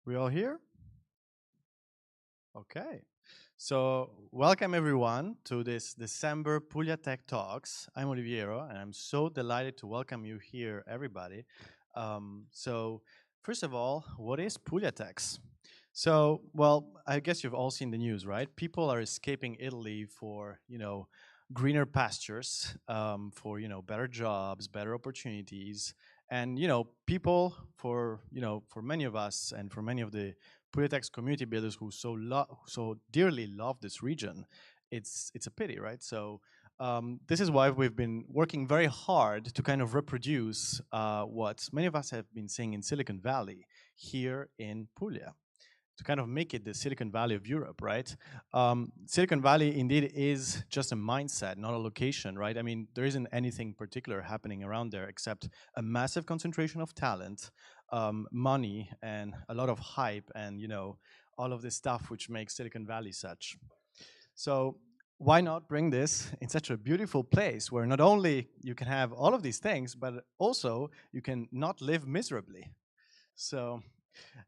We all here? Okay. So, welcome everyone to this December PugliaTechs Talks. I'm Oliviero, and I'm so delighted to welcome you here, everybody. First of all, what is PugliaTechs? I guess you've all seen the news, right? People are escaping Italy for, greener pastures, for, better jobs, better opportunities. And, people for many of us and for many of the PugliaTechs community builders who so dearly love this region, it's a pity, right? This is why we've been working very hard to kind of reproduce what many of us have been seeing in Silicon Valley here in Puglia, to kind of make it the Silicon Valley of Europe, right? Silicon Valley indeed is just a mindset, not a location, right? I mean, there isn't anything particular happening around there except a massive concentration of talent, money, and a lot of hype, and all of this stuff which makes Silicon Valley such. So why not bring this in such a beautiful place where not only you can have all of these things, but also you can not live miserably. So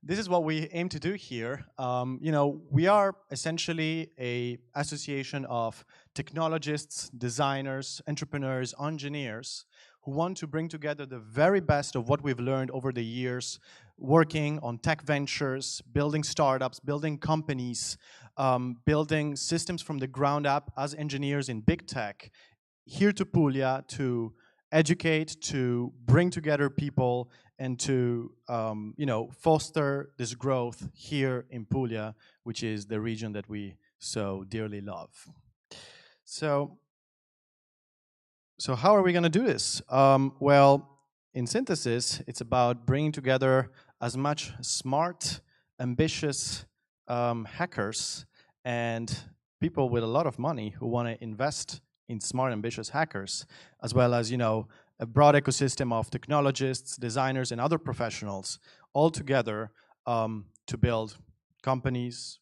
this is what we aim to do here. We are essentially a association of technologists, designers, entrepreneurs, engineers who want to bring together the very best of what we've learned over the years, working on tech ventures, building startups, building companies, building systems from the ground up as engineers in big tech, here to Puglia to educate, to bring together people, and to foster this growth here in Puglia, which is the region that we so dearly love. So, how are we going to do this? In synthesis, it's about bringing together as much smart, ambitious hackers and people with a lot of money who want to invest in smart, ambitious hackers, as well as a broad ecosystem of technologists, designers, and other professionals all together to build companies,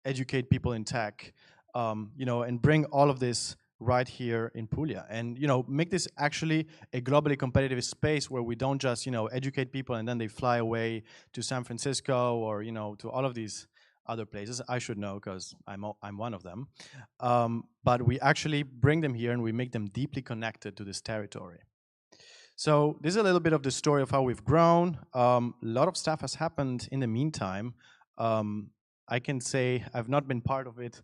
educate people in tech, and bring all of this right here in Puglia, and make this actually a globally competitive space where we don't just educate people and then they fly away to San Francisco or to all of these other places. I should know because I'm one of them, but we actually bring them here and we make them deeply connected to this territory. So this is a little bit of the story of how we've grown. A lot of stuff has happened in the meantime. I can say I've not been part of it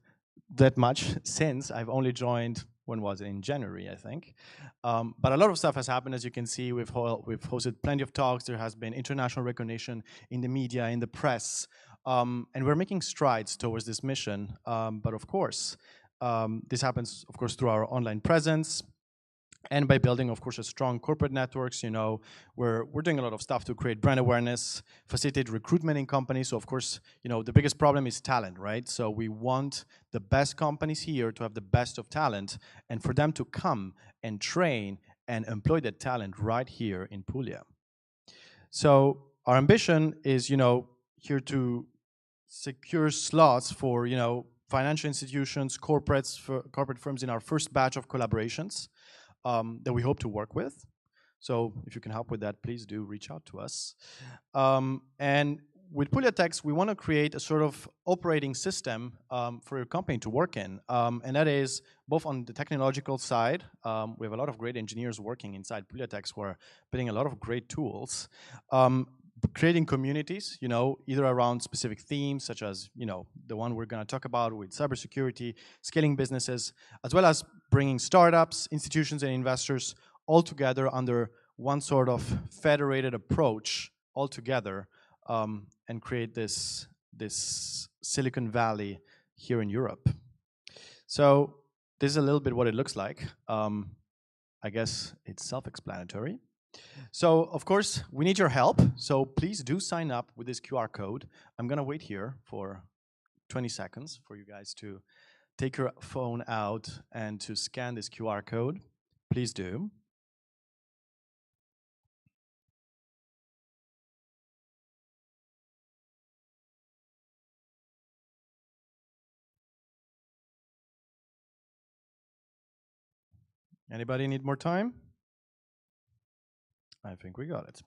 that much since. I've only joined, when was it, in January, I think. But a lot of stuff has happened. As you can see, we've hosted plenty of talks. There has been international recognition in the media, in the press, and we're making strides towards this mission. But of course, this happens, of course, through our online presence, and by building, of course, a strong corporate networks. We're doing a lot of stuff to create brand awareness, facilitate recruitment in companies. So of course, the biggest problem is talent, right? So we want the best companies here to have the best of talent, and for them to come and train and employ that talent right here in Puglia. So our ambition is, here to secure slots for, financial institutions, corporate firms in our first batch of collaborations that we hope to work with. So if you can help with that, please do reach out to us. And with PugliaTechs, we want to create a sort of operating system for your company to work in. And that is both on the technological side. We have a lot of great engineers working inside PugliaTechs who are building a lot of great tools. Creating communities, either around specific themes, such as, the one we're going to talk about with cybersecurity, scaling businesses, as well as bringing startups, institutions, and investors all together under one sort of federated approach all together, and create this Silicon Valley here in Europe. So this is a little bit what it looks like. I guess it's self-explanatory. So, of course, we need your help. So please do sign up with this QR code. I'm going to wait here for 20 seconds for you guys to take your phone out and to scan this QR code. Please do. Anybody need more time? I think we got it.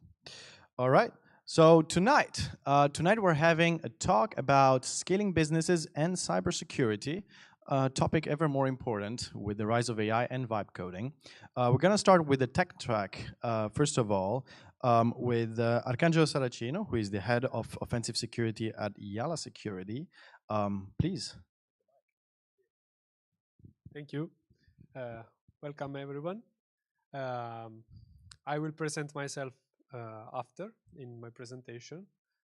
All right. So tonight we're having a talk about scaling businesses and cybersecurity, a topic ever more important with the rise of AI and vibe coding. We're going to start with the tech track, first of all, with Arcangelo Saracino, who is the head of Offensive Security at Yala Security. Please. Thank you. Welcome, everyone. I will present myself after in my presentation.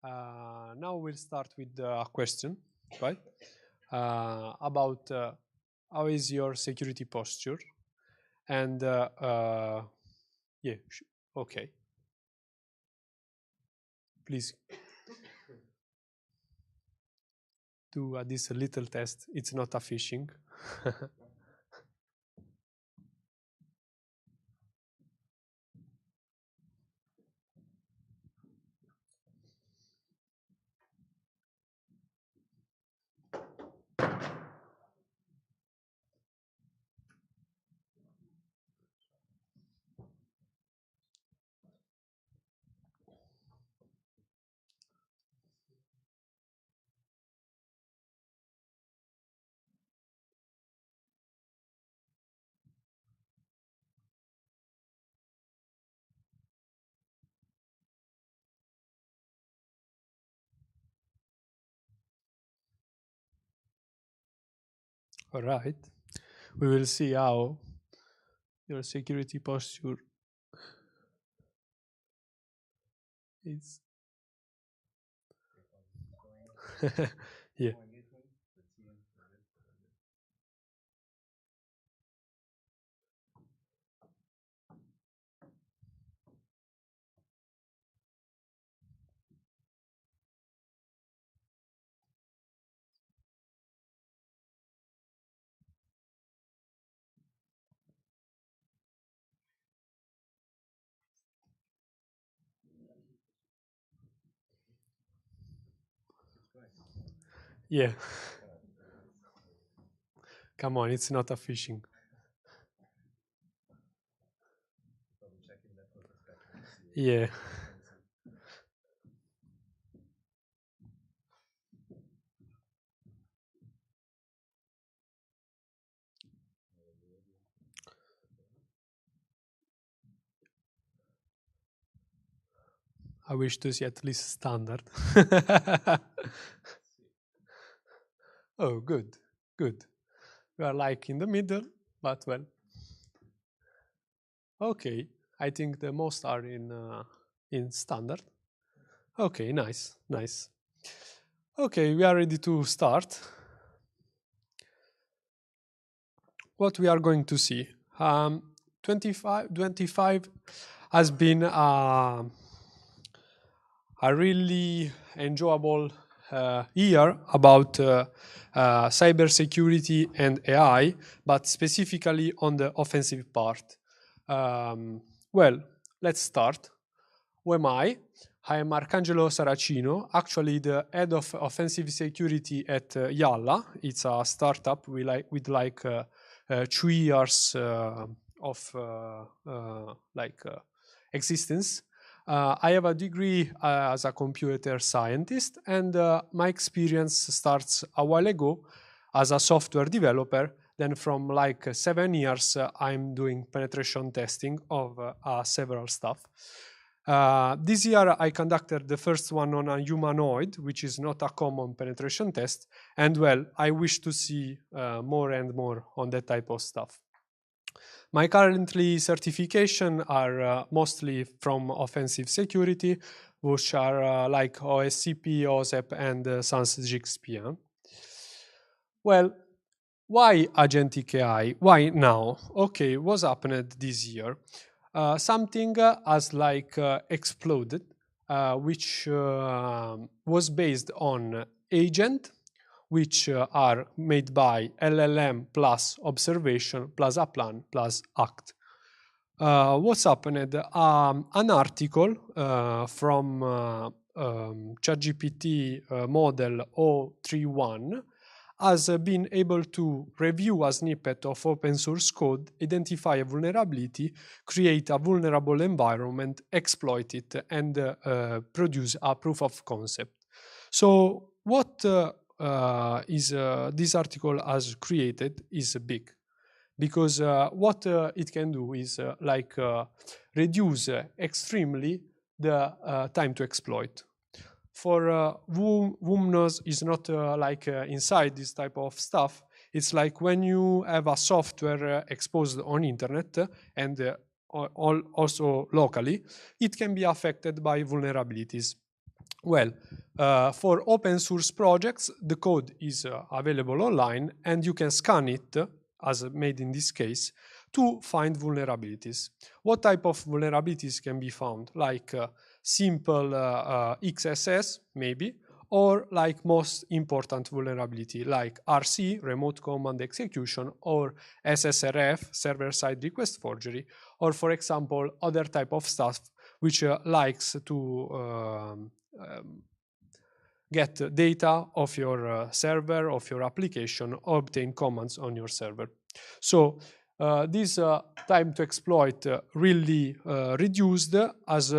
Now we'll start with a question, right? About how is your security posture? And yeah, okay. Please do this little test. It's not a phishing. All right. We will see how your security posture is. Yeah. Yeah. Come on, it's not a phishing. Yeah. I wish to see at least standard. Oh, good, good. We are like in the middle, but well. Okay, I think the most are in standard. Okay, nice, nice. Okay, we are ready to start. What we are going to see. 25 has been a really enjoyable year about cybersecurity and AI, but specifically on the offensive part. Well, let's start. Who am I? I am Arcangelo Saracino, actually the head of offensive security at Yalla. It's a startup with 2 years of existence. I have a degree as a computer scientist, and my experience starts a while ago as a software developer. Then from 7 years, I'm doing penetration testing of several stuff. This year, I conducted the first one on a humanoid, which is not a common penetration test. And well, I wish to see more and more on that type of stuff. My currently certification are mostly from offensive security, which are like OSCP, OSEP, and SANS-GXP. Well, why agentic AI? Why now? Okay, what's happened this year? Something has exploded, which was based on agent, which are made by LLM plus observation plus a plan plus act. What's happened? An article from ChatGPT model 031 has been able to review a snippet of open source code, identify a vulnerability, create a vulnerable environment, exploit it, and produce a proof of concept. So what this article has created is big, because what it can do is reduce extremely the time to exploit. For whom knows is not inside this type of stuff, it's like when you have a software exposed on internet and also locally, it can be affected by vulnerabilities. Well, for open source projects, the code is available online and you can scan it, as made in this case, to find vulnerabilities. What type of vulnerabilities can be found? Like simple XSS, maybe, or like most important vulnerability, like RC, remote command execution, or SSRF, server-side request forgery, or for example, other type of stuff which likes to get data of your server, of your application, or obtain commands on your server. So this time to exploit really reduced as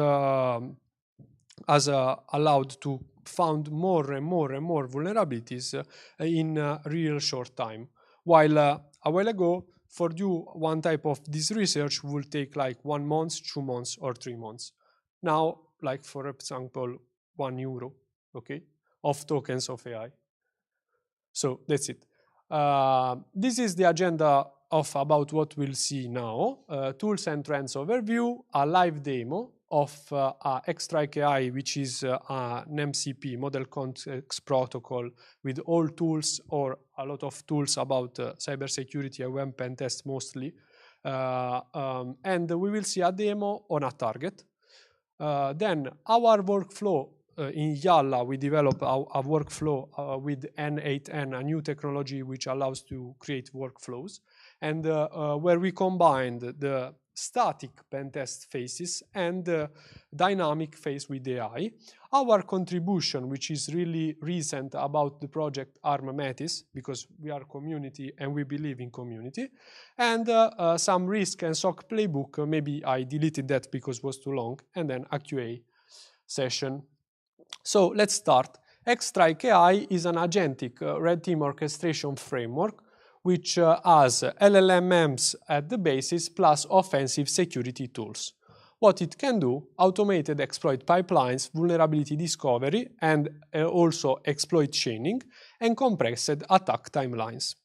allowed to found more and more and more vulnerabilities in a real short time. While a while ago, for you, one type of this research will take like 1 month, 2 months, or 3 months. Now, like for example, €1, okay, of tokens of AI. So that's it. This is the agenda of about what we'll see now. Tools and trends overview, a live demo of Xstrike AI, which is an MCP, Model Context Protocol, with all tools or a lot of tools about cybersecurity and web pen test mostly. And we will see a demo on a target. Then our workflow. In Yalla, we develop a workflow with N8N, a new technology which allows to create workflows, and where we combined the static pen test phases and the dynamic phase with AI. Our contribution, which is really recent about the project Armametis, because we are community and we believe in community, and some risk and SOC playbook. Maybe I deleted that because it was too long, and then a QA session. So let's start. Xstrike AI is an agentic red team orchestration framework which has LLMs at the basis plus offensive security tools. What it can do: automated exploit pipelines, vulnerability discovery, and also exploit chaining, and compressed attack timelines.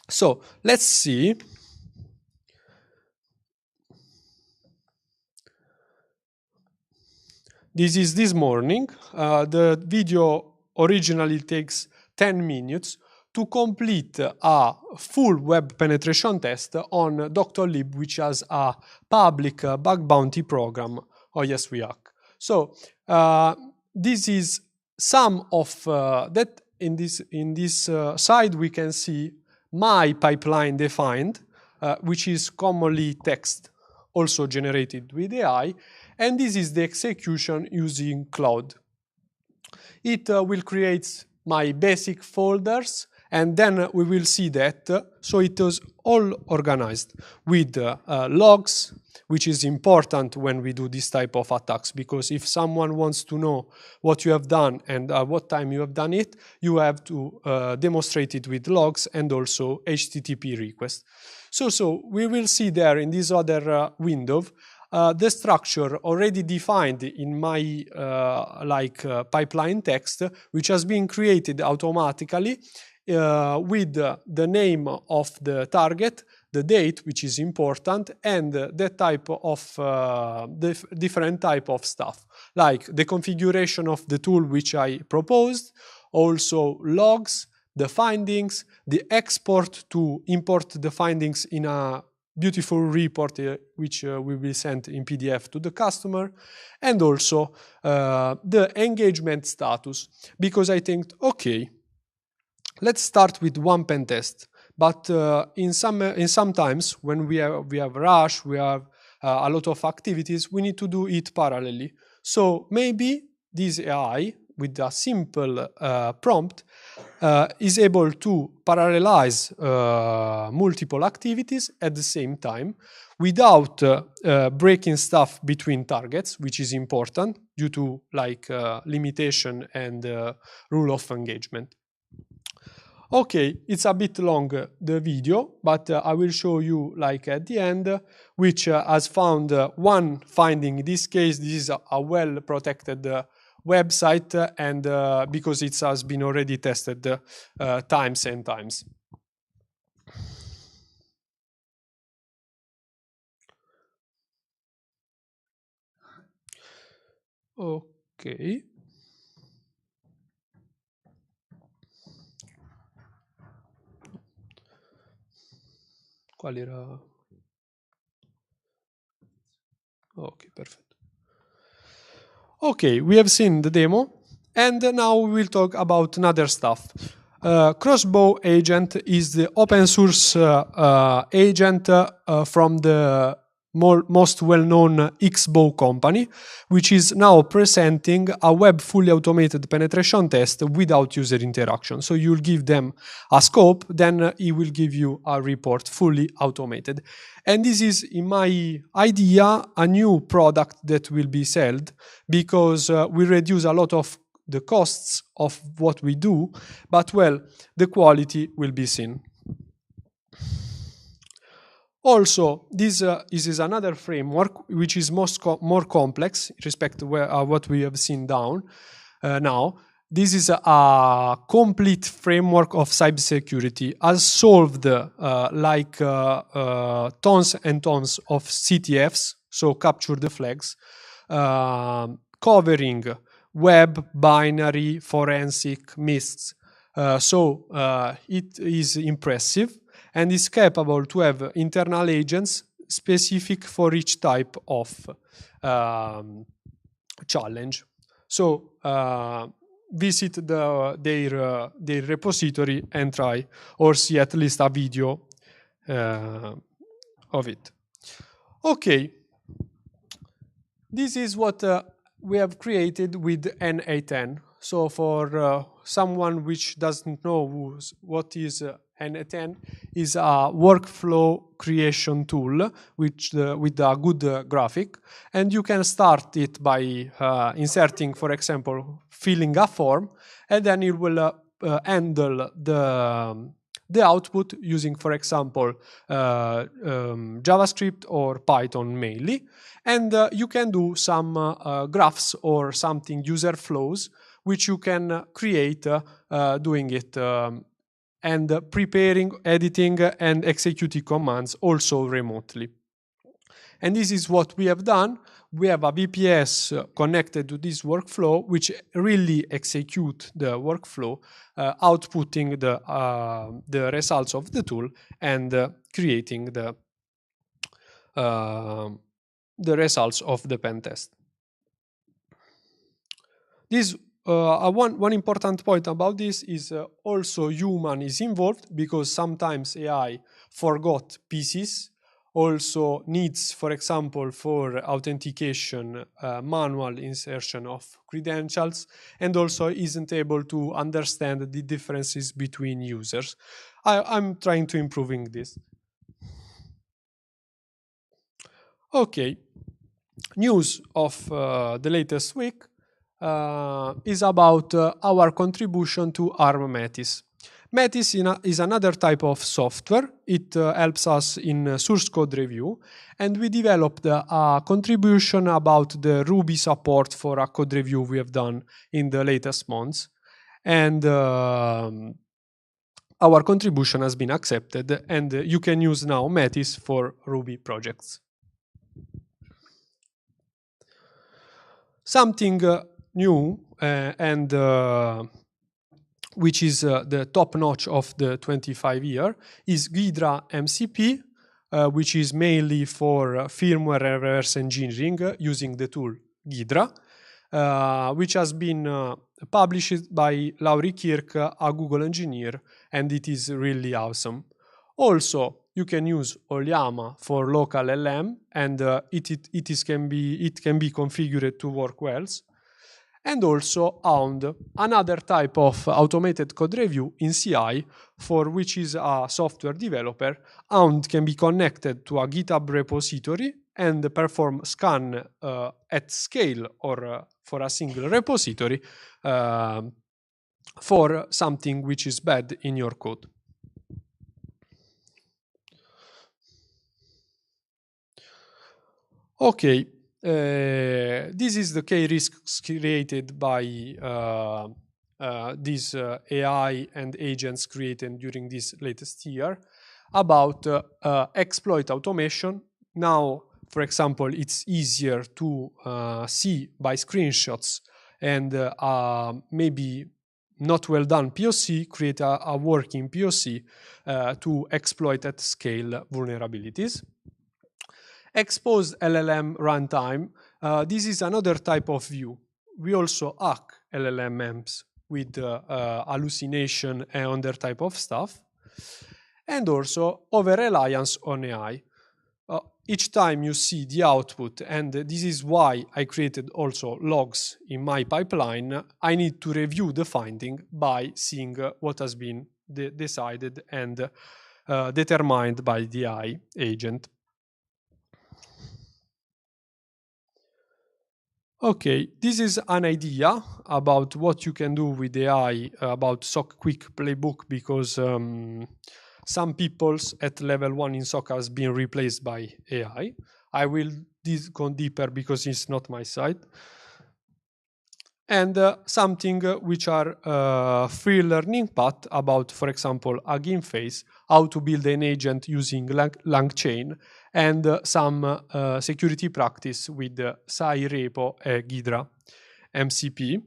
So let's see. This is this morning. The video originally takes 10 minutes to complete a full web penetration test on Doctolib, which has a public bug bounty program. Oh yes, we hack. So this is some of that. In this side, we can see my pipeline defined, which is commonly text, also generated with AI. And this is the execution using cloud. It will create my basic folders, and then we will see that. So it is all organized with logs, which is important when we do this type of attacks, because if someone wants to know what you have done and what time you have done it, you have to demonstrate it with logs and also HTTP request. So we will see there in this other window the structure already defined in my pipeline text, which has been created automatically with the name of the target, the date, which is important, and the type of different type of stuff, like the configuration of the tool which I proposed, also logs, the findings, the export to import the findings in a beautiful report which we will send in PDF to the customer, and also the engagement status, because I think, okay, let's start with one pen test. But in some times when we have rush, we have a lot of activities, we need to do it parallelly. So maybe this AI, with a simple prompt is able to parallelize multiple activities at the same time without breaking stuff between targets, which is important due to limitation and rule of engagement. Okay, it's a bit long, the video, but I will show you at the end, which has found one finding. In this case, this is a well-protected website, and because it has been already tested times and times. Okay. Qual era? Okay, perfect. Okay, we have seen the demo, and now we will talk about another stuff. Crossbow agent is the open source agent from the most well-known Xbow company, which is now presenting a web fully automated penetration test without user interaction. So you'll give them a scope, then it will give you a report fully automated. And this is, in my idea, a new product that will be sold because we reduce a lot of the costs of what we do, but well, the quality will be seen. Also, this is another framework which is more complex in respect to what we have seen down now. This is a complete framework of cybersecurity, has solved tons and tons of CTFs, so capture the flags, covering web, binary, forensic, mists. It is impressive and is capable to have internal agents specific for each type of challenge. So visit their repository and try, or see at least a video of it. Okay, this is what we have created with N8N. So for someone which doesn't know what is N8N, is a workflow creation tool with a good graphic, and you can start it by inserting, for example, filling a form, and then it will handle the output using, for example, JavaScript or Python mainly. And you can do some graphs or something, user flows, which you can create doing it and preparing, editing, and executing commands also remotely. And this is what we have done. We have a VPS connected to this workflow, which really execute the workflow, outputting the results of the tool and creating the results of the pen test. This one important point about this is also human is involved, because sometimes AI forgot pieces, also needs, for example, for authentication, manual insertion of credentials, and also isn't able to understand the differences between users. I'm trying to improving this. Okay, news of the latest week is about our contribution to ARM Metis. Metis is another type of software. It helps us in source code review, and we developed a contribution about the Ruby support for a code review we have done in the latest months. And our contribution has been accepted, and you can use now Metis for Ruby projects. Something new and which is the top notch of the 25 year is Ghidra MCP, which is mainly for firmware reverse engineering using the tool Ghidra, which has been published by Lauri Kirk, a Google engineer, and it is really awesome. Also, you can use Oliama for local LM, and it can be configured to work well. and also Hound, another type of automated code review in CI for which is a software developer. Hound can be connected to a GitHub repository and perform scan at scale or for a single repository for something which is bad in your code. Okay, this is the key risks created by these AI and agents created during this latest year about exploit automation. Now, for example, it's easier to see by screenshots and maybe not well done POC, create a working POC to exploit at scale vulnerabilities. Exposed LLM runtime. This is another type of view. We also hack LLMs with hallucination and other type of stuff. And also over-reliance on AI. Each time you see the output, and this is why I created also logs in my pipeline, I need to review the finding by seeing what has been decided and determined by the AI agent. Okay, this is an idea about what you can do with AI about SOC Quick Playbook, because some peoples at level 1 in SOC has been replaced by AI. I will go deeper because it's not my side. And something which are free learning path about, for example, a game phase, how to build an agent using LangChain, and some security practice with Sai Repo e Ghidra MCP.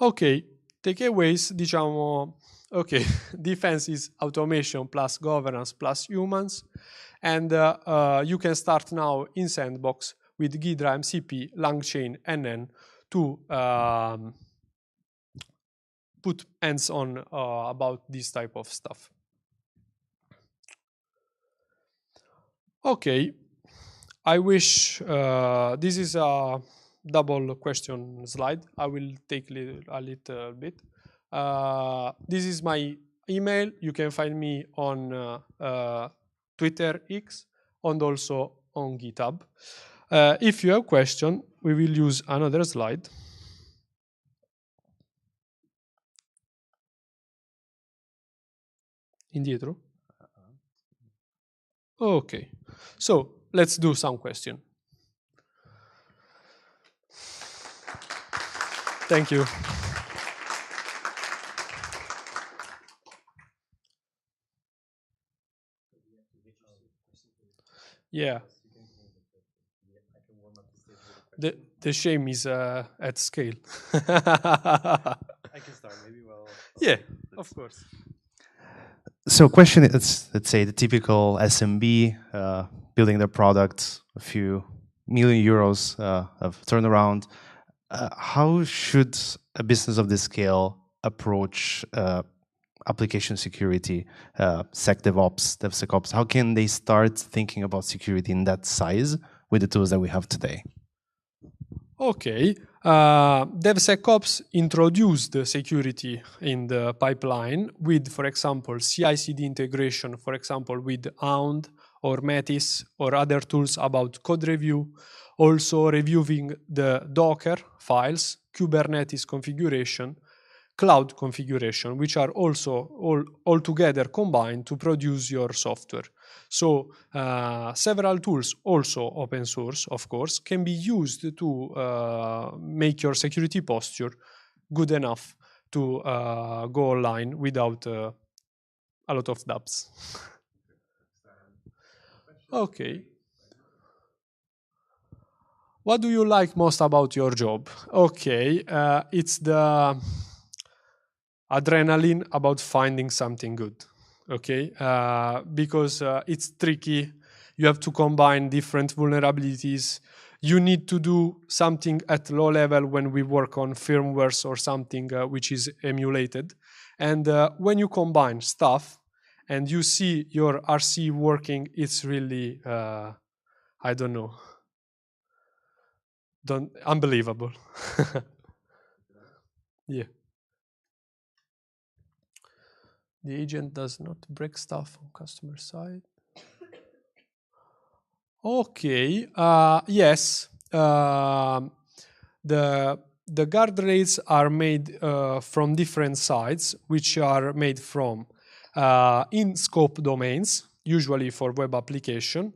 Ok, takeaways, diciamo, ok, defense is automation plus governance plus humans, and you can start now in Sandbox with Ghidra MCP, LangChain, NN to put hands on about this type of stuff. Okay, I wish this is a double question slide. I will take a little bit. This is my email. You can find me on Twitter X and also on GitHub. If you have question, we will use another slide. Indietro? Okay, so let's do some question. Thank you. Yeah. The shame is at scale. I can start maybe. Well, yeah, of course. So question is, let's say the typical SMB building their product, a few million euros of turnaround. How should a business of this scale approach application security, SecDevOps, DevSecOps? How can they start thinking about security in that size with the tools that we have today? Okay, DevSecOps introduced the security in the pipeline with, for example, CI/CD integration, for example, with Hound or Metis or other tools about code review, also reviewing the Docker files, Kubernetes configuration, cloud configuration, which are also all together combined to produce your software. So several tools, also open source, of course, can be used to make your security posture good enough to go online without a lot of dubs. Okay. What do you like most about your job? Okay, it's the adrenaline about finding something good. Okay, because it's tricky. You have to combine different vulnerabilities. You need to do something at low level when we work on firmwares or something which is emulated. And when you combine stuff and you see your RC working, it's really, I don't know. unbelievable. Yeah. The agent does not break stuff on customer side. Okay. Yes. The guardrails are made from different sides, which are made from in-scope domains, usually for web application.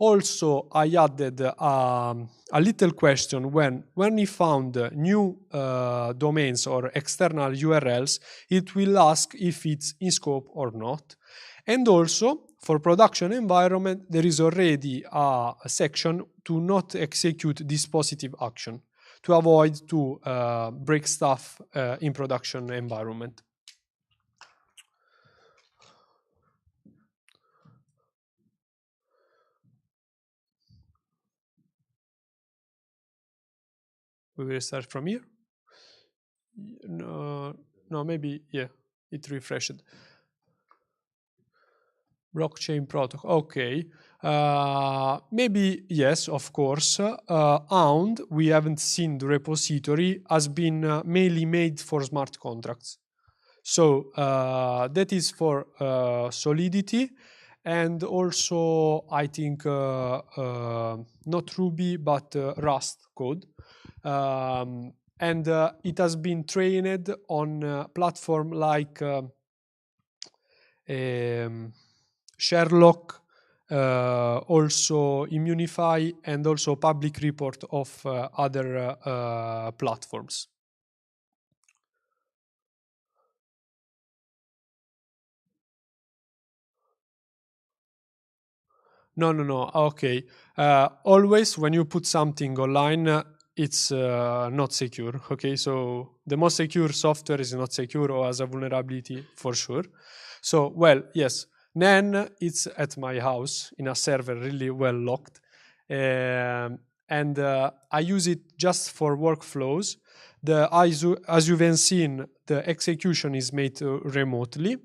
Also, I added a little question when we found new domains or external URLs, it will ask if it's in scope or not. And also, for production environment, there is already a section to not execute dispositive action, to avoid to break stuff in production environment. We will start from here. No, maybe, yeah, it refreshed. Blockchain protocol, okay. Maybe, yes, of course. Hound, we haven't seen the repository, has been mainly made for smart contracts. So that is for Solidity, and also I think not Ruby, but Rust code. And it has been trained on a platform like Sherlock, also Immunify, and also public report of other platforms. No. Okay. Always when you put something online, it's not secure. Okay, so the most secure software is not secure or has a vulnerability for sure. So, well, yes, NAN, it's at my house in a server really well locked. And I use it just for workflows. As you've seen, the execution is made remotely.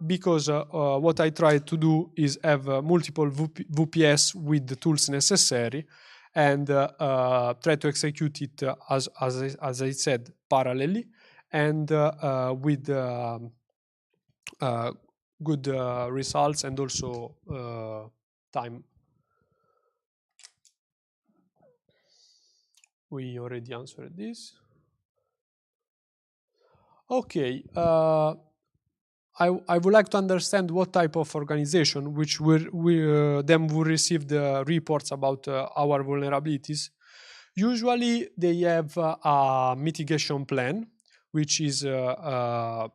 Because what I try to do is have multiple VPS with the tools necessary, and try to execute it as I said parallelly, and with good results and also time. We already answered this. Okay. I would like to understand what type of organization which then will receive the reports about our vulnerabilities. Usually they have a mitigation plan, which is a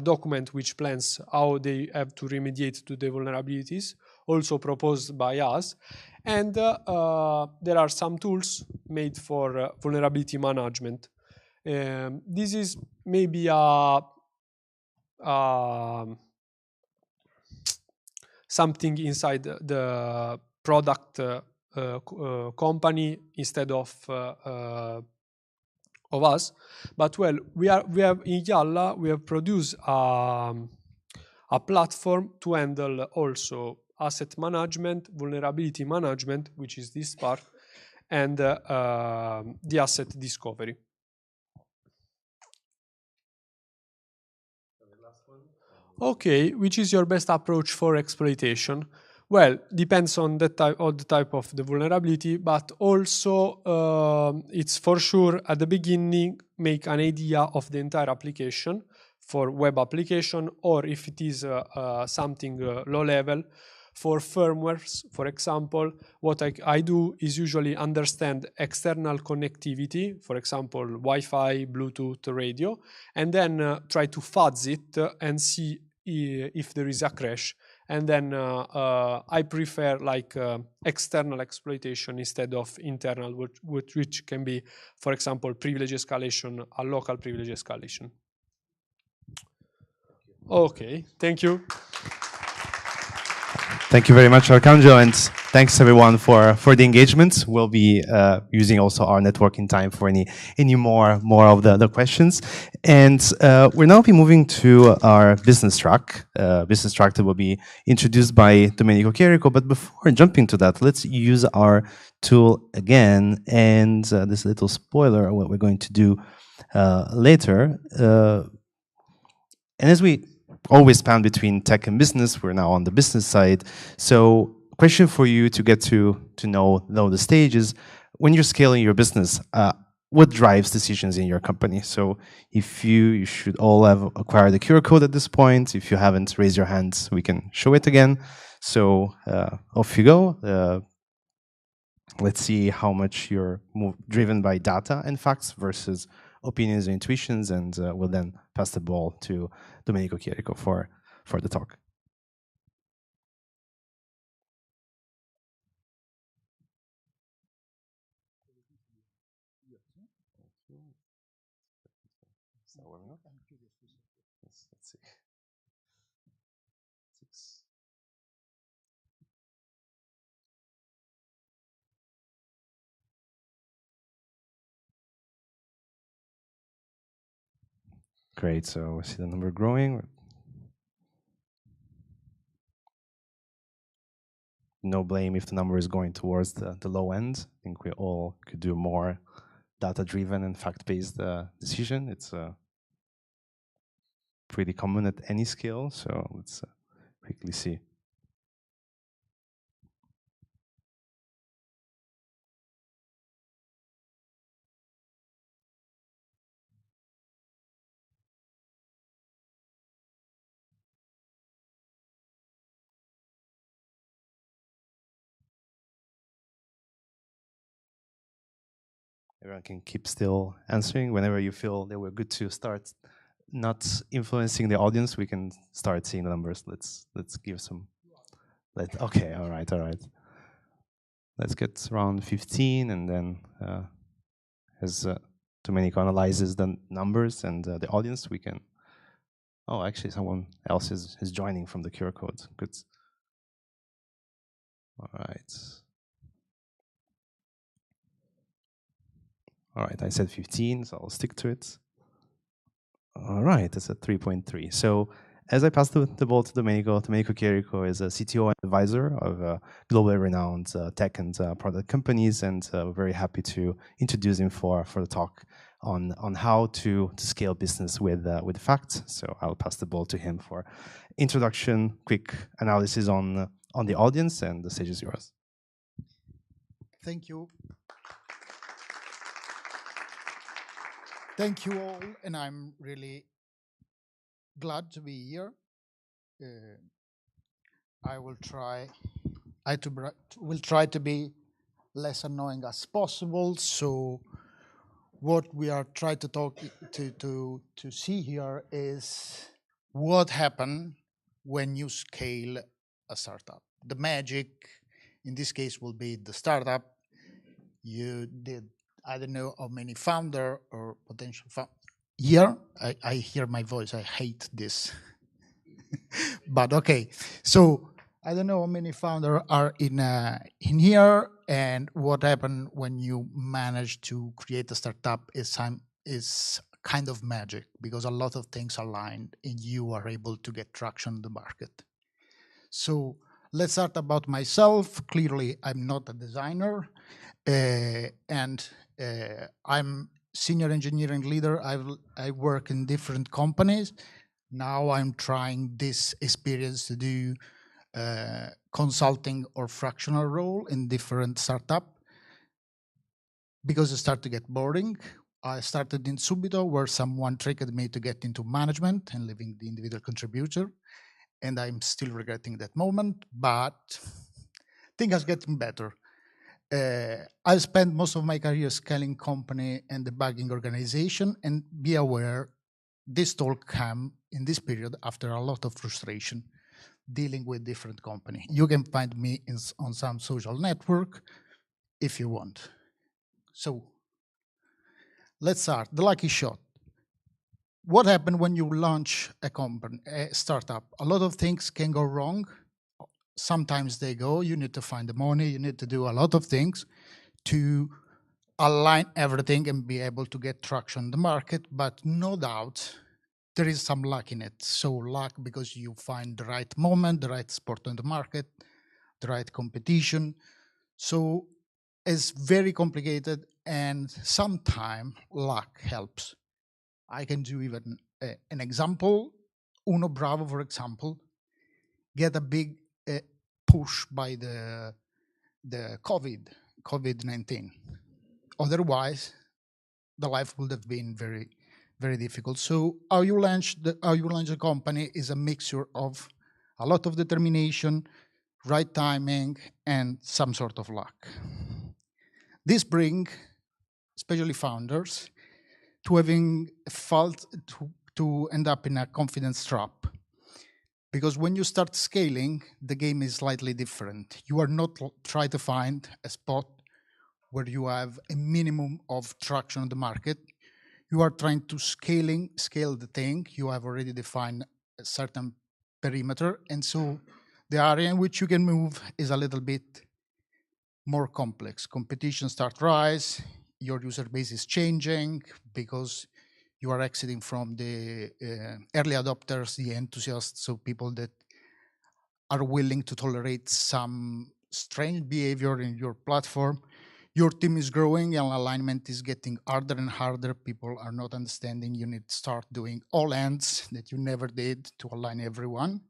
document which plans how they have to remediate to the vulnerabilities, also proposed by us. And there are some tools made for vulnerability management. This is maybe something inside the product company instead of us, but well, we have in Yalla we have produced a platform to handle also asset management, vulnerability management, which is this part, and the asset discovery. Okay, which is your best approach for exploitation? Well, depends on the type of the vulnerability, but also it's for sure at the beginning make an idea of the entire application for web application, or if it is something low level for firmwares, for example, what I do is usually understand external connectivity, for example, Wi-Fi, Bluetooth, radio, and then try to fuzz it and see if there is a crash. And then I prefer like external exploitation instead of internal, which can be, for example, privilege escalation, a local privilege escalation. Okay, thank you. Thank you very much, Arcangelo, and thanks everyone for the engagement. We'll be using also our networking time for any more of the questions. And we'll now be moving to our business track. Business track that will be introduced by Domenico Chierico. But before jumping to that, let's use our tool again. And this little spoiler of what we're going to do later. And as we always span between tech and business, we're now on the business side. So question for you to get to know the stages, when you're scaling your business, what drives decisions in your company? So if you should all have acquired the QR code at this point. If you haven't, raise your hands, we can show it again. So off you go. Let's see how much you're driven by data and facts versus opinions and intuitions, and we'll then pass the ball to Domenico Chierico for the talk. Let's see. Great, so we see the number growing. No blame if the number is going towards the low end. I think we all could do more data-driven and fact-based decision. It's pretty common at any scale, so let's quickly see. Everyone can keep still answering whenever you feel that we're good to start not influencing the audience. We can start seeing the numbers. Let's give some. Okay, all right. Let's get around 15, and then as Domenico analyzes the numbers and the audience, we can. Oh, actually, someone else is joining from the QR code. Good. All right. All right, I said 15, so I'll stick to it. All right, that's a 3.3. So as I pass the ball to Domenico Chierico is a CTO and advisor of globally renowned tech and product companies, and we're very happy to introduce him for the talk on how to scale business with facts. So I'll pass the ball to him for introduction, quick analysis on the audience, and the stage is yours. Thank you. Thank you all, and I'm really glad to be here. I will try to be less annoying as possible. So, what we are trying to talk to see here is what happens when you scale a startup. The magic, in this case, will be the startup. You did. I don't know how many founder or potential here. I hear my voice. I hate this. But okay. So I don't know how many founder are in here, and what happened when you manage to create a startup is kind of magic, because a lot of things aligned and you are able to get traction in the market. So let's start about myself. Clearly, I'm not a designer, and I'm senior engineering leader. I work in different companies. Now I'm trying this experience to do consulting or fractional role in different startup, because it started to get boring. I started in Subito, where someone tricked me to get into management and leaving the individual contributor, and I'm still regretting that moment, but things are getting better. I spent most of my career scaling company and debugging organization, and be aware, this talk came in this period after a lot of frustration dealing with different company. You can find me on some social network if you want. So let's start. The lucky shot. What happened when you launch a company, a startup? A lot of things can go wrong. sometimes they go, you need to find the money, you need to do a lot of things to align everything and be able to get traction on the market, but no doubt there is some luck in it. So luck because you find the right moment, the right sport on the market, the right competition. So it's very complicated, and sometimes luck helps. I can do even an example. Uno Bravo, for example, get a big push by the COVID-19. Otherwise, the life would have been very, very difficult. So how you launch a company is a mixture of a lot of determination, right timing, and some sort of luck. This brings, especially founders, to having felt to end up in a confidence trap. Because when you start scaling, the game is slightly different. You are not trying to find a spot where you have a minimum of traction on the market. You are trying to scale the thing. You have already defined a certain perimeter. And so the area in which you can move is a little bit more complex. Competition starts rise. Your user base is changing because you are exiting from the early adopters, the enthusiasts, so people that are willing to tolerate some strange behavior in your platform. Your team is growing and alignment is getting harder and harder. People are not understanding. You need to start doing all ends that you never did to align everyone.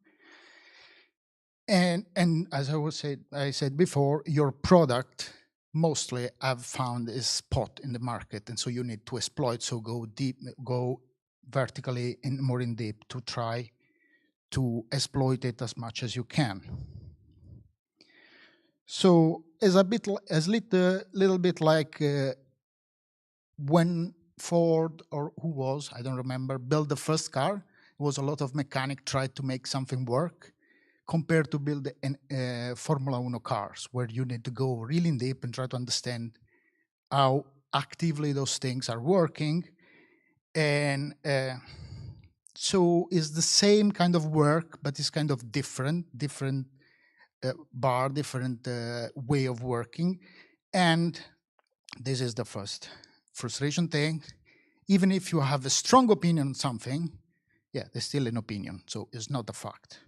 And as I said before, your product mostly I've found is spot in the market, and so you need to exploit. So go deep, go vertically and more in deep to try to exploit it as much as you can. So it's little bit like when Ford or who was, I don't remember, built the first car. It was a lot of mechanic tried to make something work, compared to build Formula Uno cars, where you need to go really in deep and try to understand how actively those things are working. And so it's the same kind of work, but it's kind of different bar, different way of working. And this is the first frustration thing. Even if you have a strong opinion on something, yeah, there's still an opinion, so it's not a fact.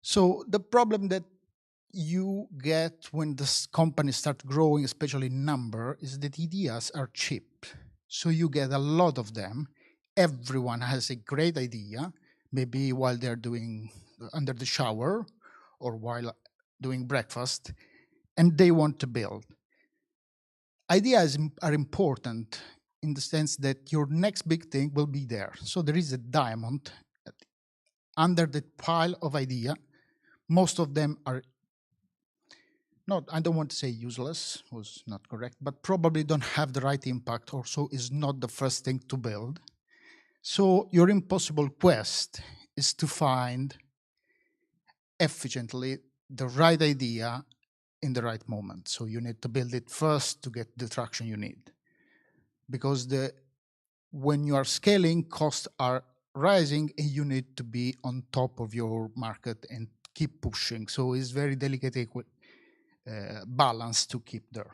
So the problem that you get when this company start growing, especially in number, is that ideas are cheap. So you get a lot of them. Everyone has a great idea, maybe while they're doing under the shower or while doing breakfast, and they want to build. Ideas are important in the sense that your next big thing will be there. So there is a diamond under the pile of idea. Most of them are not, I don't want to say useless, was not correct, but probably don't have the right impact, or so is not the first thing to build. So your impossible quest is to find efficiently the right idea in the right moment. So you need to build it first to get the traction you need. Because when you are scaling, costs are rising and you need to be on top of your market and keep pushing. So it's very delicate balance to keep there.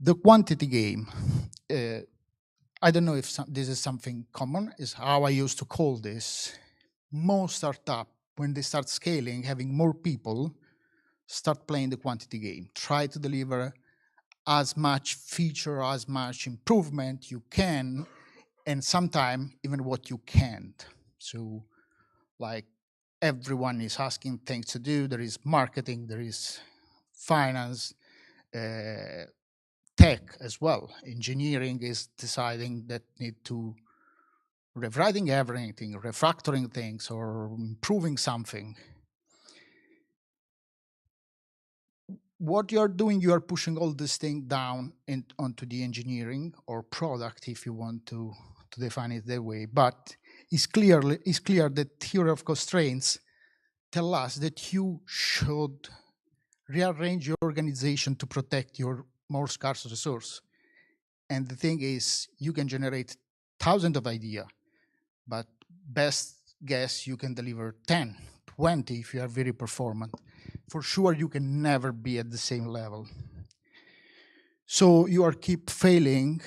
The quantity game, I don't know if this is something common, is how I used to call this. Most startups, when they start scaling, having more people, start playing the quantity game. Try to deliver as much feature, as much improvement you can, and sometimes even what you can't. So like everyone is asking things to do. There is marketing, there is finance, tech as well. Engineering is deciding that need to rewriting everything, refactoring things, or improving something. What you're doing, you are pushing all this thing down onto the engineering or product, if you want to define it that way. But it's clear that theory of constraints tell us that you should rearrange your organization to protect your more scarce resource. And the thing is, you can generate thousands of ideas, but best guess you can deliver 10, 20 if you are very performant. For sure, you can never be at the same level. So you are keep failing,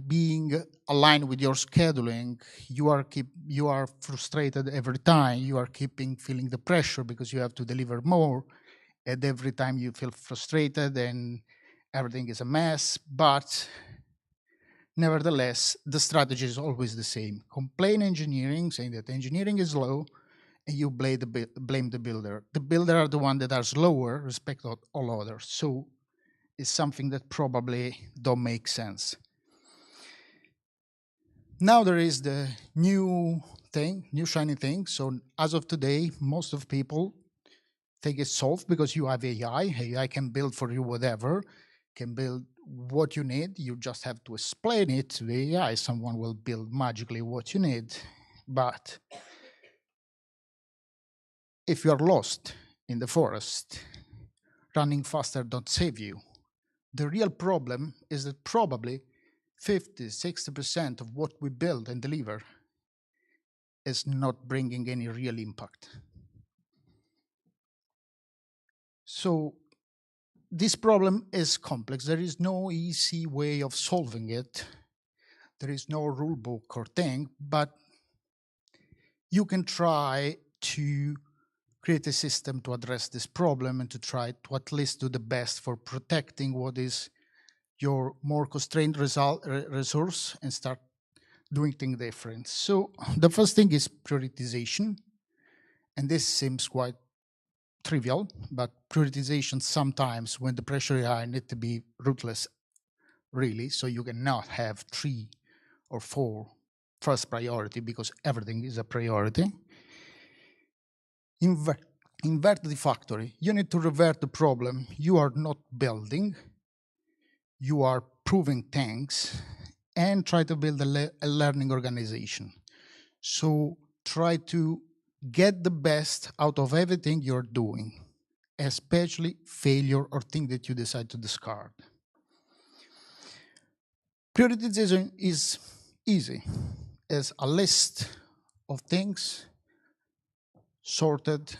being aligned with your scheduling. You are frustrated every time. You are keeping feeling the pressure because you have to deliver more. And every time you feel frustrated and everything is a mess. But nevertheless, the strategy is always the same. Complain engineering, saying that engineering is low, and you blame the builder. The builder are the one that are slower, respect all others. So it's something that probably don't make sense. Now there is the new thing, new shiny thing. So as of today, most of people think it's solved because you have AI. AI can build for you whatever, can build what you need. You just have to explain it to the AI. Someone will build magically what you need. But if you are lost in the forest, running faster don't save you. The real problem is that probably 50, 60% of what we build and deliver is not bringing any real impact. So this problem is complex. There is no easy way of solving it. There is no rule book or thing, but you can try to create a system to address this problem and to try to at least do the best for protecting what is your more constrained resource and start doing things different. So the first thing is prioritization. And this seems quite trivial, but prioritization sometimes when the pressure is high need to be ruthless, really. So you cannot have 3 or 4 first priority because everything is a priority. Invert the factory. You need to revert the problem. You are not building. You are proving things and try to build a learning organization. So try to get the best out of everything you're doing, especially failure or thing that you decide to discard. Prioritization is easy. It's a list of things sorted,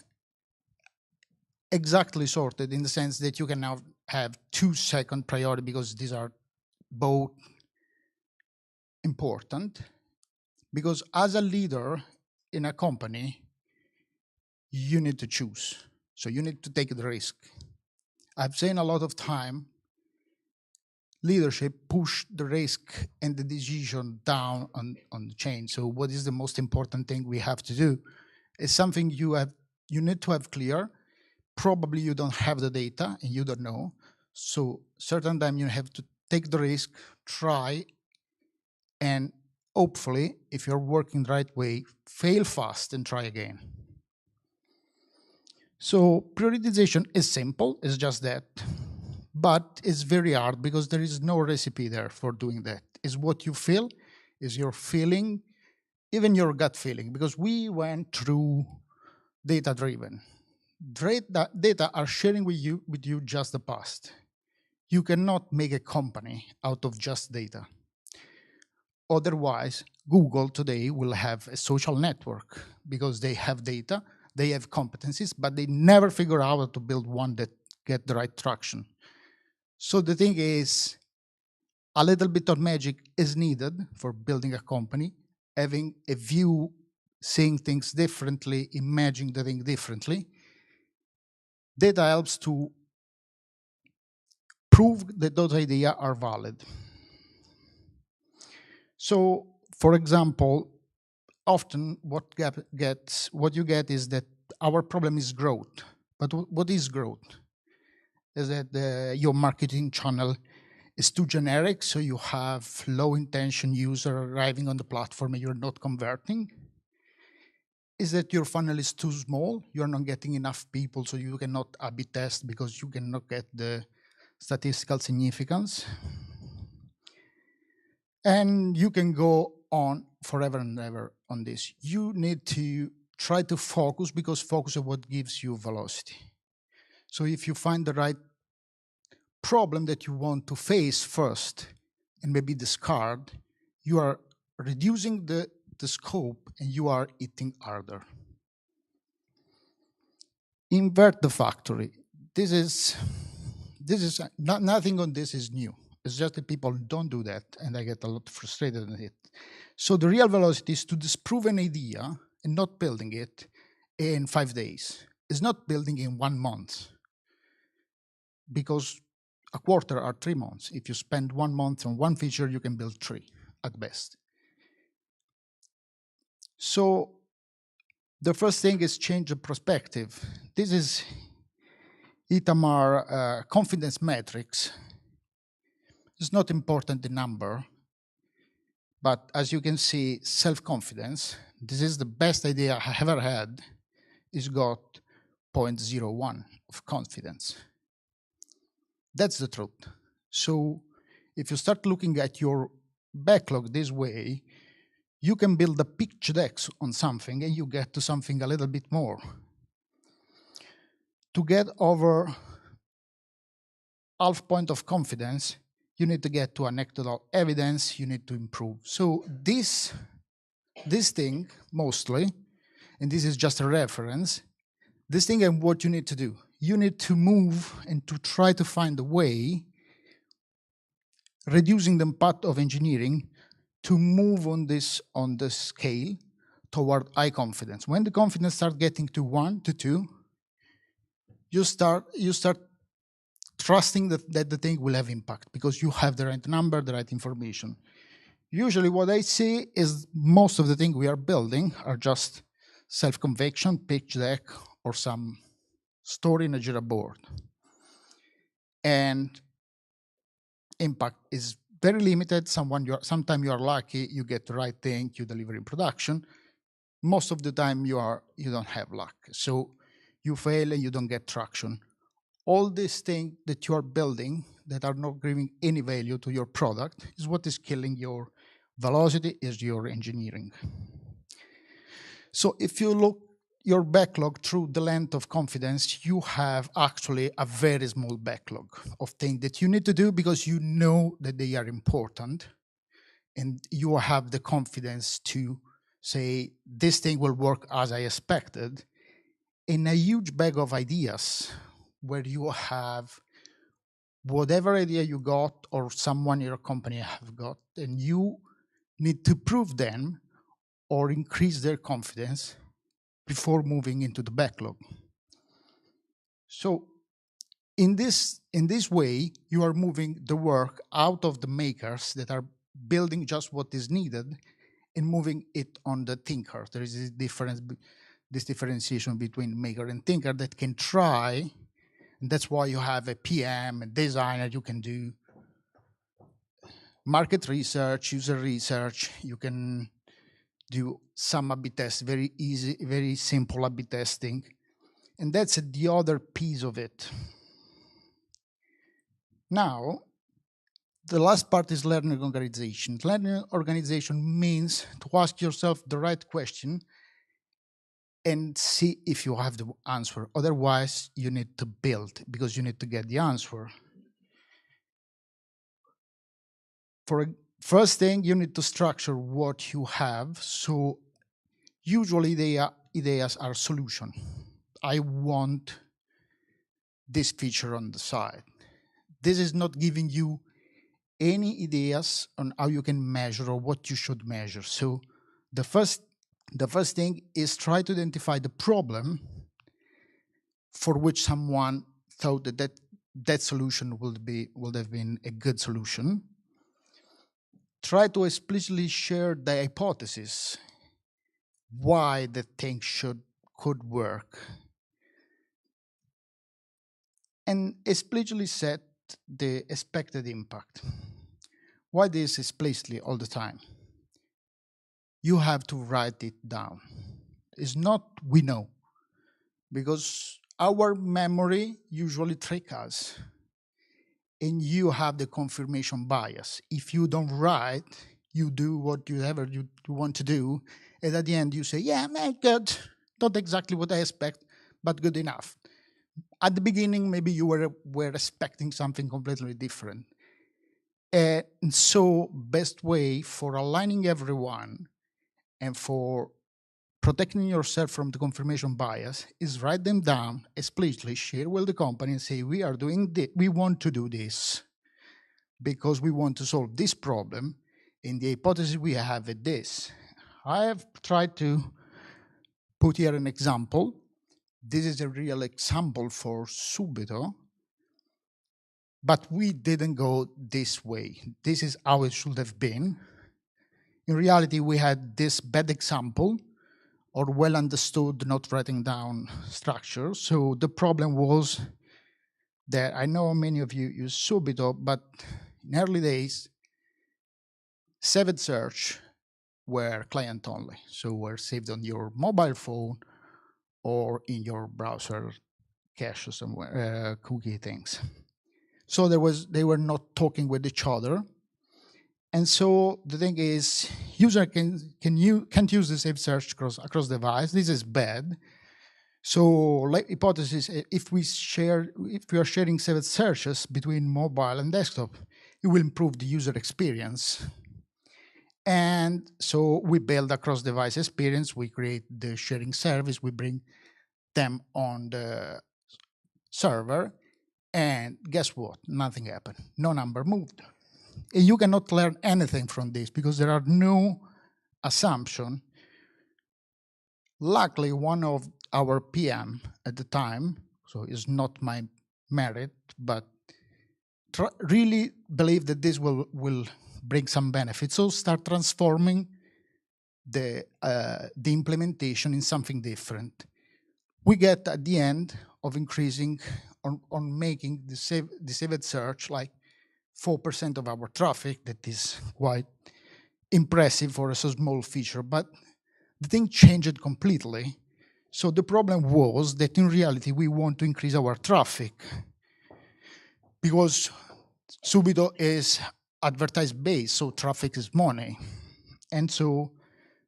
exactly sorted in the sense that you can now have 2-second priority because these are both important. Because as a leader in a company, you need to choose. So you need to take the risk. I've seen a lot of time leadership push the risk and the decision down on the chain. So what is the most important thing we have to do? It's something you need to have clear. Probably you don't have the data and you don't know. So certain time you have to take the risk, try, and hopefully, if you're working the right way, fail fast and try again. So prioritization is simple, it's just that. But it's very hard because there is no recipe there for doing that. It's what you feel, is your feeling, even your gut feeling, because we went through data-driven. Data are sharing with you just the past. You cannot make a company out of just data. Otherwise, Google today will have a social network because they have data, they have competencies, but they never figure out how to build one that get the right traction. So the thing is, a little bit of magic is needed for building a company, having a view, seeing things differently, imagining the thing differently. Data helps to prove that those ideas are valid. So, for example, often what you get is that our problem is growth. But what is growth? Is that your marketing channel is too generic, so you have low intention user arriving on the platform and you're not converting? Is that your funnel is too small, you're not getting enough people, so you cannot A/B test because you cannot get the statistical significance? And you can go on forever and ever on this. You need to try to focus because focus is what gives you velocity. So if you find the right problem that you want to face first and maybe discard, you are reducing the the scope and you are hitting harder. Invert the factory. This is nothing on this is new. It's just that people don't do that, and I get a lot frustrated with it. So the real velocity is to disprove an idea and not building it in 5 days. It's not building in 1 month, because a quarter are 3 months. If you spend 1 month on one feature, you can build 3 at best. So the first thing is change the perspective. This is Itamar confidence matrix. It's not important the number, but as you can see, self-confidence, this is the best idea I ever had, is got 0.01 of confidence. That's the truth. So if you start looking at your backlog this way, you can build a pitch deck on something and you get to something a little bit more. To get over half point of confidence, you need to get to anecdotal evidence, you need to improve. So this thing, mostly, and this is just a reference, this thing and what you need to do. You need to move and to try to find a way, reducing the impact of engineering, to move on this scale toward high confidence. When the confidence starts getting to 1 to 2, you start trusting that the thing will have impact because you have the right number, the right information. Usually what I see is most of the things we are building are just self-conviction, pitch deck, or some story in a Jira board. And impact is very limited. Sometimes you are lucky, you get the right thing, you deliver in production. Most of the time you don't have luck. So you fail and you don't get traction. All these things that you are building that are not giving any value to your product is what is killing your velocity, is your engineering. So if you look your backlog through the length of confidence, you have actually a very small backlog of things that you need to do because you know that they are important and you have the confidence to say, this thing will work as I expected, in a huge bag of ideas where you have whatever idea you got or someone in your company have got, and you need to prove them or increase their confidence before moving into the backlog. So in this way, you are moving the work out of the makers that are building just what is needed and moving it on the thinker. There is this differentiation between maker and thinker that can try, and that's why you have a PM, a designer. You can do market research, user research. You can do some A/B tests, very easy, very simple A/B testing. And that's the other piece of it. Now, the last part is learning organization. Learning organization means to ask yourself the right question and see if you have the answer. Otherwise, you need to build because you need to get the answer. First thing, you need to structure what you have. So usually the ideas are solution. I want this feature on the side. This is not giving you any ideas on how you can measure or what you should measure. So the first thing is try to identify the problem for which someone thought that solution would have been a good solution. Try to explicitly share the hypothesis why the thing could work, and explicitly set the expected impact. Why this explicitly all the time? You have to write it down. It's not we know, because our memory usually tricks us, and you have the confirmation bias. If you don't write, you do whatever you want to do, and at the end you say, yeah, man, good, not exactly what I expect, but good enough. At the beginning, maybe you were expecting something completely different. And so best way for aligning everyone and for protecting yourself from the confirmation bias is write them down explicitly, share with the company and say, we are doing this, we want to do this because we want to solve this problem. In the hypothesis we have is this. I have tried to put here an example. This is a real example for Subito, but we didn't go this way. This is how it should have been. In reality, we had this bad example or well understood, not writing down structure. So the problem was that I know many of you use Subito, but in early days, saved search were client only. So were saved on your mobile phone or in your browser cache or somewhere, cookie things. So they were not talking with each other. And so the thing is, user can't use the save search across device. This is bad. So, like hypothesis, if we are sharing saved searches between mobile and desktop, it will improve the user experience. And so we build across device experience. We create the sharing service. We bring them on the server, and guess what? Nothing happened. No number moved. And you cannot learn anything from this because there are no assumptions. Luckily, one of our PM at the time, so it's not my merit, but really believe that this will bring some benefits. So start transforming the implementation in something different. We get at the end of increasing on making the saved search like 4% of our traffic. That is quite impressive for a so small feature, but the thing changed completely. So the problem was that in reality, we want to increase our traffic because Subito is advertised based, so traffic is money. And so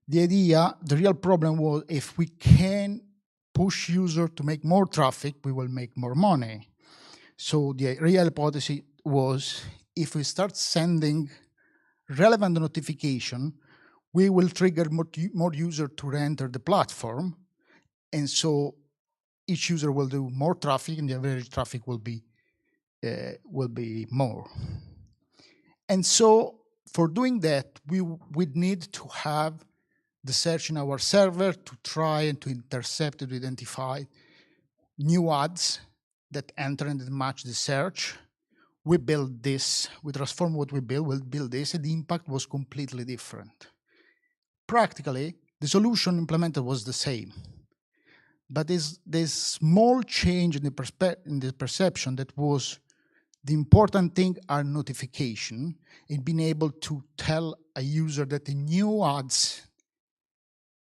the real problem was if we can push user to make more traffic, we will make more money. So the real hypothesis was if we start sending relevant notification, we will trigger more user to re-enter the platform. And so each user will do more traffic and the average traffic will be more. And so for doing that, we would need to have the search in our server to try and to intercept and to identify new ads that enter and match the search. We built this, we transform what we build this, and the impact was completely different. Practically, the solution implemented was the same. But this small change in the perception that was the important thing are notification and being able to tell a user that a new ads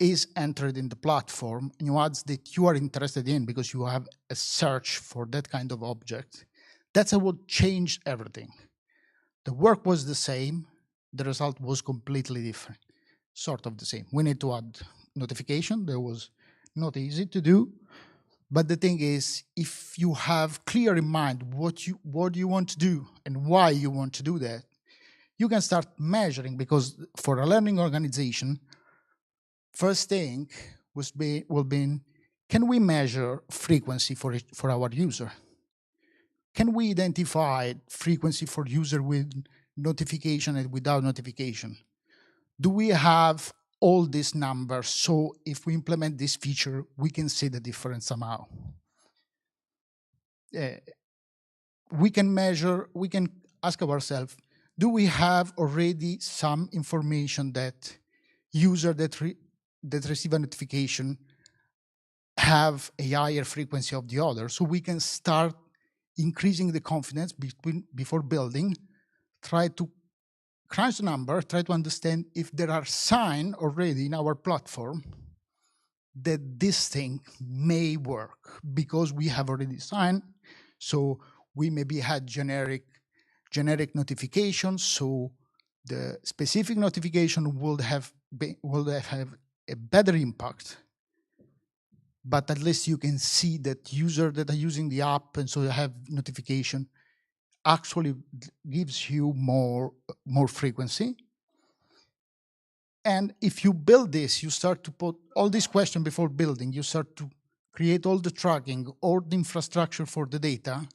is entered in the platform, new ads that you are interested in because you have a search for that kind of object. That's what changed everything. The work was the same, the result was completely different, sort of the same. We need to add notification, that was not easy to do, but the thing is, if you have clear in mind what you want to do and why you want to do that, you can start measuring, because for a learning organization, first thing will be, can we measure frequency for our user? Can we identify frequency for user with notification and without notification? Do we have all these numbers so if we implement this feature, we can see the difference somehow? We can measure, we can ask ourselves, do we have already some information that user that receive a notification have a higher frequency of the other? So we can start increasing the confidence before building, try to crunch the number, try to understand if there are signs already in our platform that this thing may work, because we have already signed. So we maybe had generic notifications, so the specific notification would have a better impact. But at least you can see that users that are using the app and so they have notification actually gives you more frequency. And if you build this, you start to put all these questions before building, you start to create all the tracking, all the infrastructure for the data.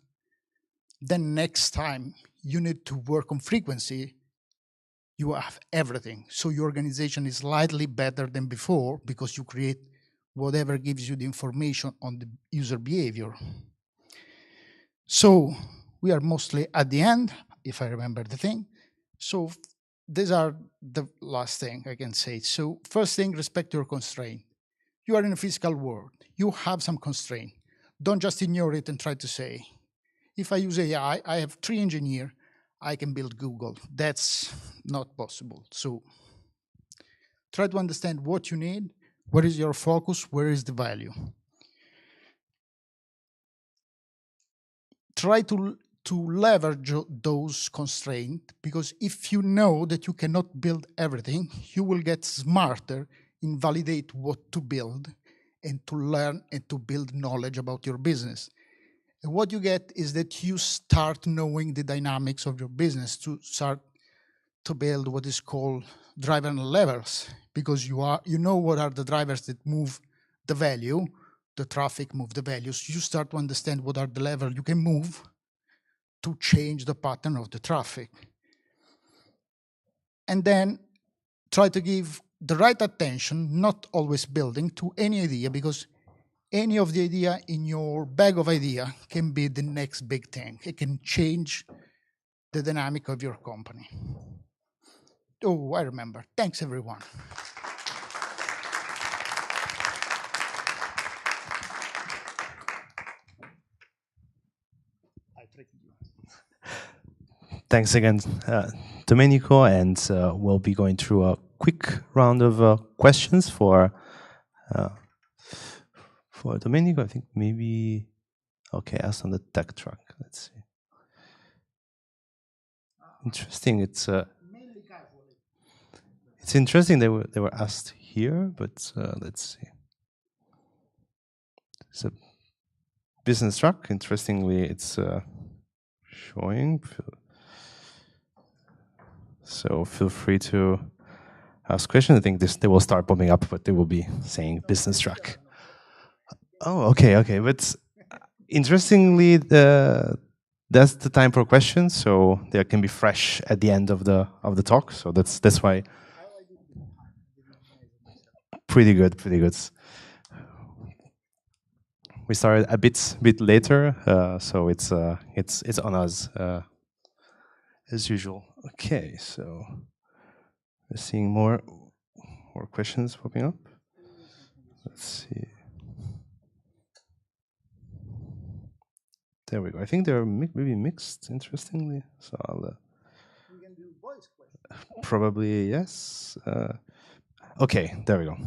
Then next time you need to work on frequency, you have everything. So your organization is slightly better than before because you create whatever gives you the information on the user behavior. So we are mostly at the end, if I remember the thing. So these are the last thing I can say. So first thing, respect your constraint. You are in a physical world. You have some constraint. Don't just ignore it and try to say, if I use AI, I have 3 engineers, I can build Google. That's not possible. So try to understand what you need, where is your focus, where is the value. Try to leverage those constraints, because if you know that you cannot build everything, you will get smarter in validate what to build and to learn and to build knowledge about your business. And what you get is that you start knowing the dynamics of your business, to start to build what is called driver levers, because you know what are the drivers that move the value, the traffic move the values. You start to understand what are the levers you can move to change the pattern of the traffic. And then try to give the right attention, not always building, to any idea, because any of the idea in your bag of idea can be the next big thing. It can change the dynamic of your company. Oh, I remember. Thanks, everyone. Thanks again, Domenico, and we'll be going through a quick round of questions for Domenico. I think maybe, okay, ask on the tech track. Let's see. Interesting. It's interesting they were asked here, but let's see. It's a business track. Interestingly, it's showing. So feel free to ask questions. I think they will start popping up, but they will be saying business track. Oh, okay. But interestingly, that's the time for questions, so they can be fresh at the end of the talk. So that's why. Pretty good. We started a bit later, so it's on us as usual. Okay, so we're seeing more questions popping up. Let's see. There we go. I think they're maybe mixed, interestingly. So I'll we can do voice questions. Probably yes. Okay, there we go.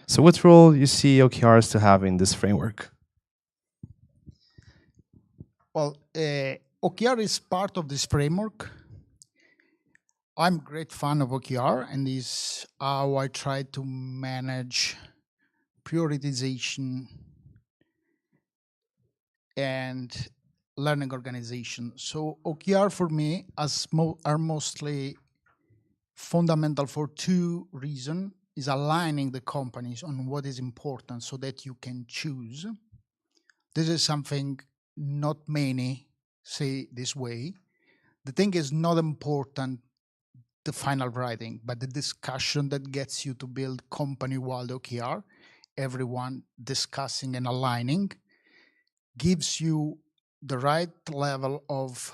So what role you see OKRs to have in this framework? Well, OKR is part of this framework. I'm a great fan of OKR, and is how I try to manage prioritization and learning organization. So OKR for me are mostly fundamental for 2 reasons. Is aligning the companies on what is important so that you can choose. This is something not many say this way. The thing is not important, the final writing, but the discussion that gets you to build company-wide OKR, everyone discussing and aligning, gives you the right level of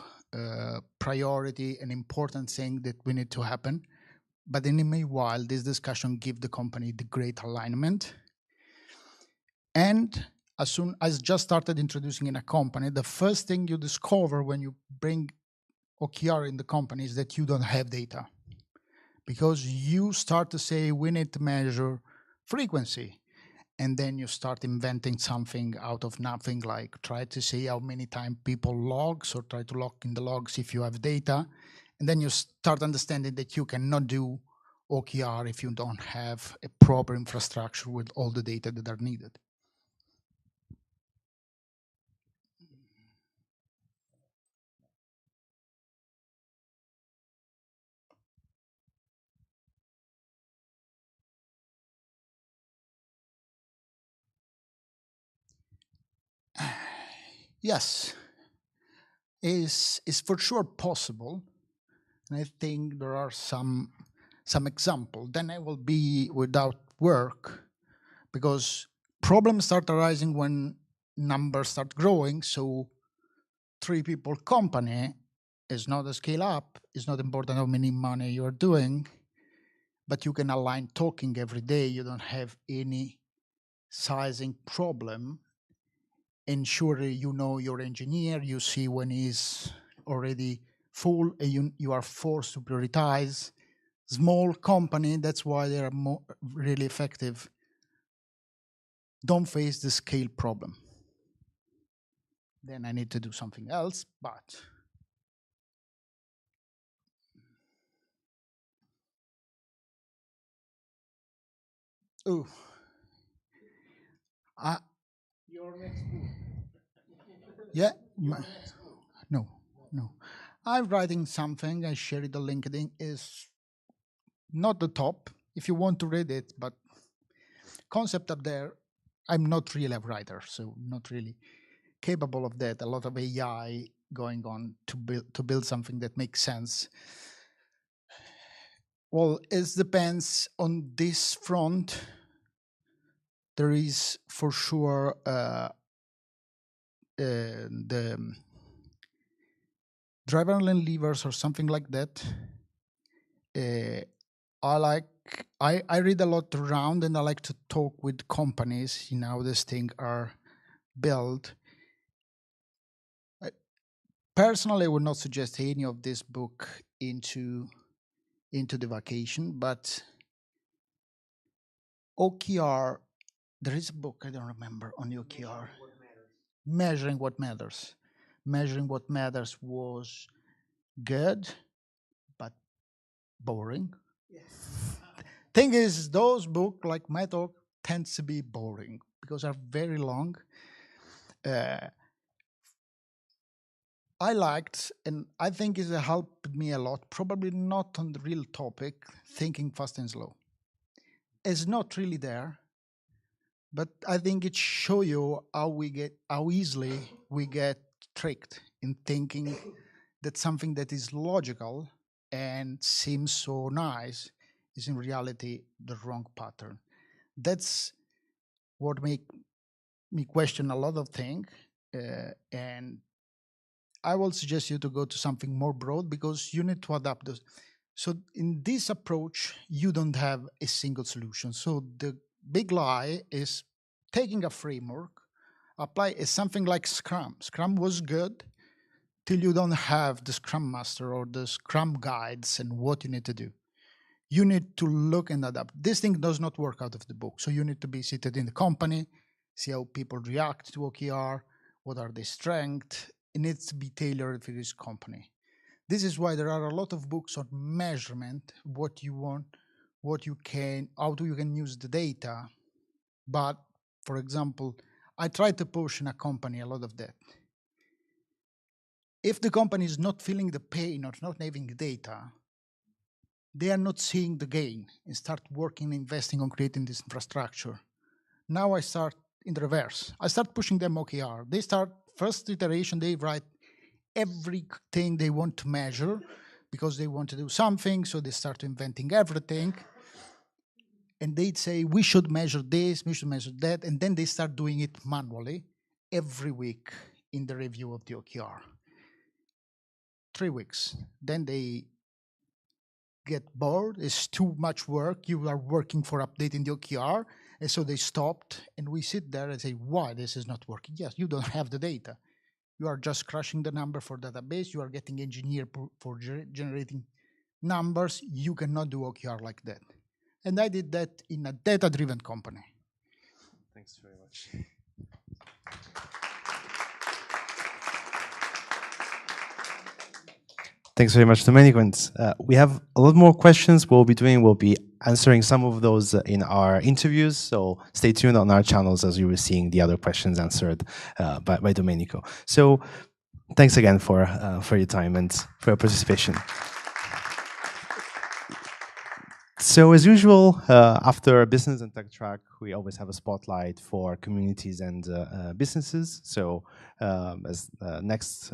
priority and important thing that we need to happen. But in the meanwhile, this discussion gives the company the great alignment. And as soon as just started introducing in a company, the first thing you discover when you bring OKR in the company is that you don't have data. Because you start to say, we need to measure frequency. And then you start inventing something out of nothing, like try to see how many times people logs, or try to log in the logs if you have data. And then you start understanding that you cannot do OKR if you don't have a proper infrastructure with all the data that are needed. Yes, is for sure possible, and I think there are some example. Then I will be without work because problems start arising when numbers start growing. So 3 people company is not a scale up. It's not important how many money you're doing, but you can align talking every day. You don't have any sizing problem. And surely you know your engineer, you see when he's already full, and you are forced to prioritize. Small company, that's why they are really effective. Don't face the scale problem. Then I need to do something else, but oh, your next book. Yeah, no. I'm writing something. I share it on LinkedIn. Is not the top. If you want to read it, but concept up there. I'm not really a writer, so not really capable of that. A lot of AI going on to build something that makes sense. Well, it depends on this front. There is for sure the driver and levers or something like that. I read a lot around, and I like to talk with companies, how this thing are built. Personally, I would not suggest any of this book into the vacation, but OKR, there is a book, I don't remember, on OKR. Measuring What Matters. Measuring What Matters was good, but boring. Yes. Thing is, those books, like my talk, tends to be boring because they're very long. I liked, and I think it helped me a lot, probably not on the real topic, thinking fast and slow. It's not really there, but I think it shows you how easily we get tricked in thinking that something that is logical and seems so nice is in reality the wrong pattern. That's what make me question a lot of things, and I will suggest you to go to something more broad because you need to adapt those. So in this approach, you don't have a single solution. So the big lie is taking a framework, apply something like Scrum. Scrum was good till you don't have the Scrum Master or the Scrum guides and what you need to do. You need to look and adapt. This thing does not work out of the book. So you need to be seated in the company, see how people react to OKR, what are their strengths. It needs to be tailored for this company. This is why there are a lot of books on measurement, what you want, how you can use the data. But for example, I try to push in a company a lot of that. If the company is not feeling the pain or not having data, they are not seeing the gain and start working, investing on creating this infrastructure. Now I start in the reverse. I start pushing them OKR. They start first iteration, they write everything they want to measure because they want to do something, so they start inventing everything. And they'd say, we should measure this, we should measure that, and then they start doing it manually every week in the review of the OKR. 3 weeks. Then they get bored, it's too much work, you are working for updating the OKR, and so they stopped, and we sit there and say, why this is not working? Yes, you don't have the data. You are just crushing the number for database, you are getting engineer for generating numbers, you cannot do OKR like that. And I did that in a data-driven company. Thanks very much. Thanks very much, Domenico. We have a lot more questions we'll be answering some of those in our interviews, so stay tuned on our channels as you were seeing the other questions answered by Domenico. So thanks again for your time and for your participation. So as usual, after business and tech track, we always have a spotlight for communities and businesses. So as next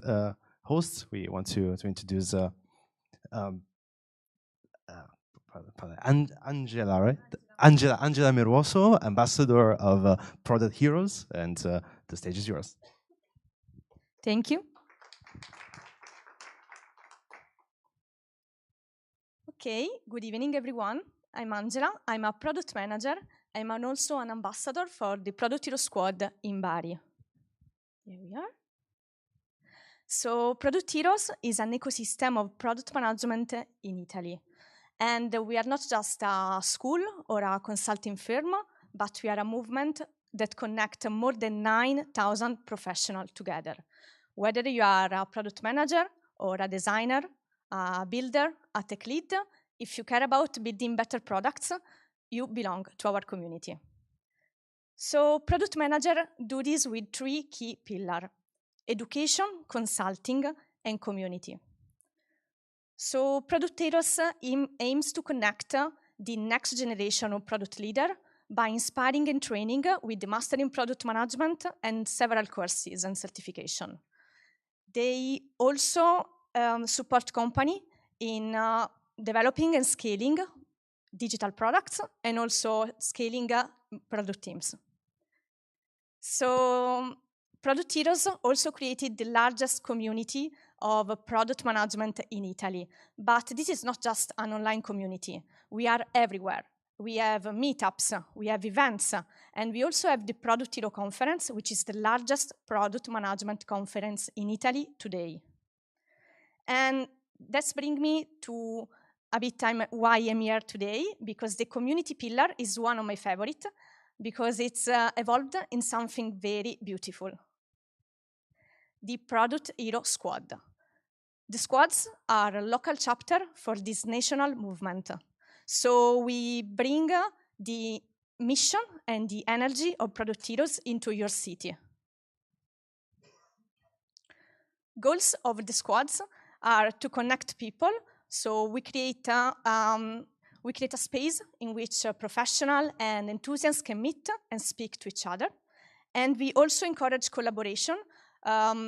host, we want to introduce Angela, right? Angela Miroso, ambassador of Product Heroes, and the stage is yours. Thank you. Okay, good evening, everyone. I'm Angela. I'm a product manager. I'm also an ambassador for the Product Hero Squad in Bari. Here we are. So Product Heroes is an ecosystem of product management in Italy. And we are not just a school or a consulting firm, but we are a movement that connects more than 9,000 professionals together. Whether you are a product manager or a designer, a builder, a tech lead, if you care about building better products, you belong to our community. So product manager do this with 3 key pillars: education, consulting, and community. So Product Heroes aims to connect the next generation of product leader by inspiring and training with mastering product management and several courses and certification. They also support company in developing and scaling digital products and also scaling product teams. So Product Heroes also created the largest community of product management in Italy. But this is not just an online community. We are everywhere. We have meetups, we have events, and we also have the Product Hero Conference, which is the largest product management conference in Italy today. And that's bring me to a bit time why I'm here today, because the community pillar is one of my favorite, because it's evolved in something very beautiful. The Product Hero Squad. The squads are a local chapter for this national movement. So we bring the mission and the energy of Product Heroes into your city. Goals of the squads are to connect people. So we create a space in which professionals and enthusiasts can meet and speak to each other. And we also encourage collaboration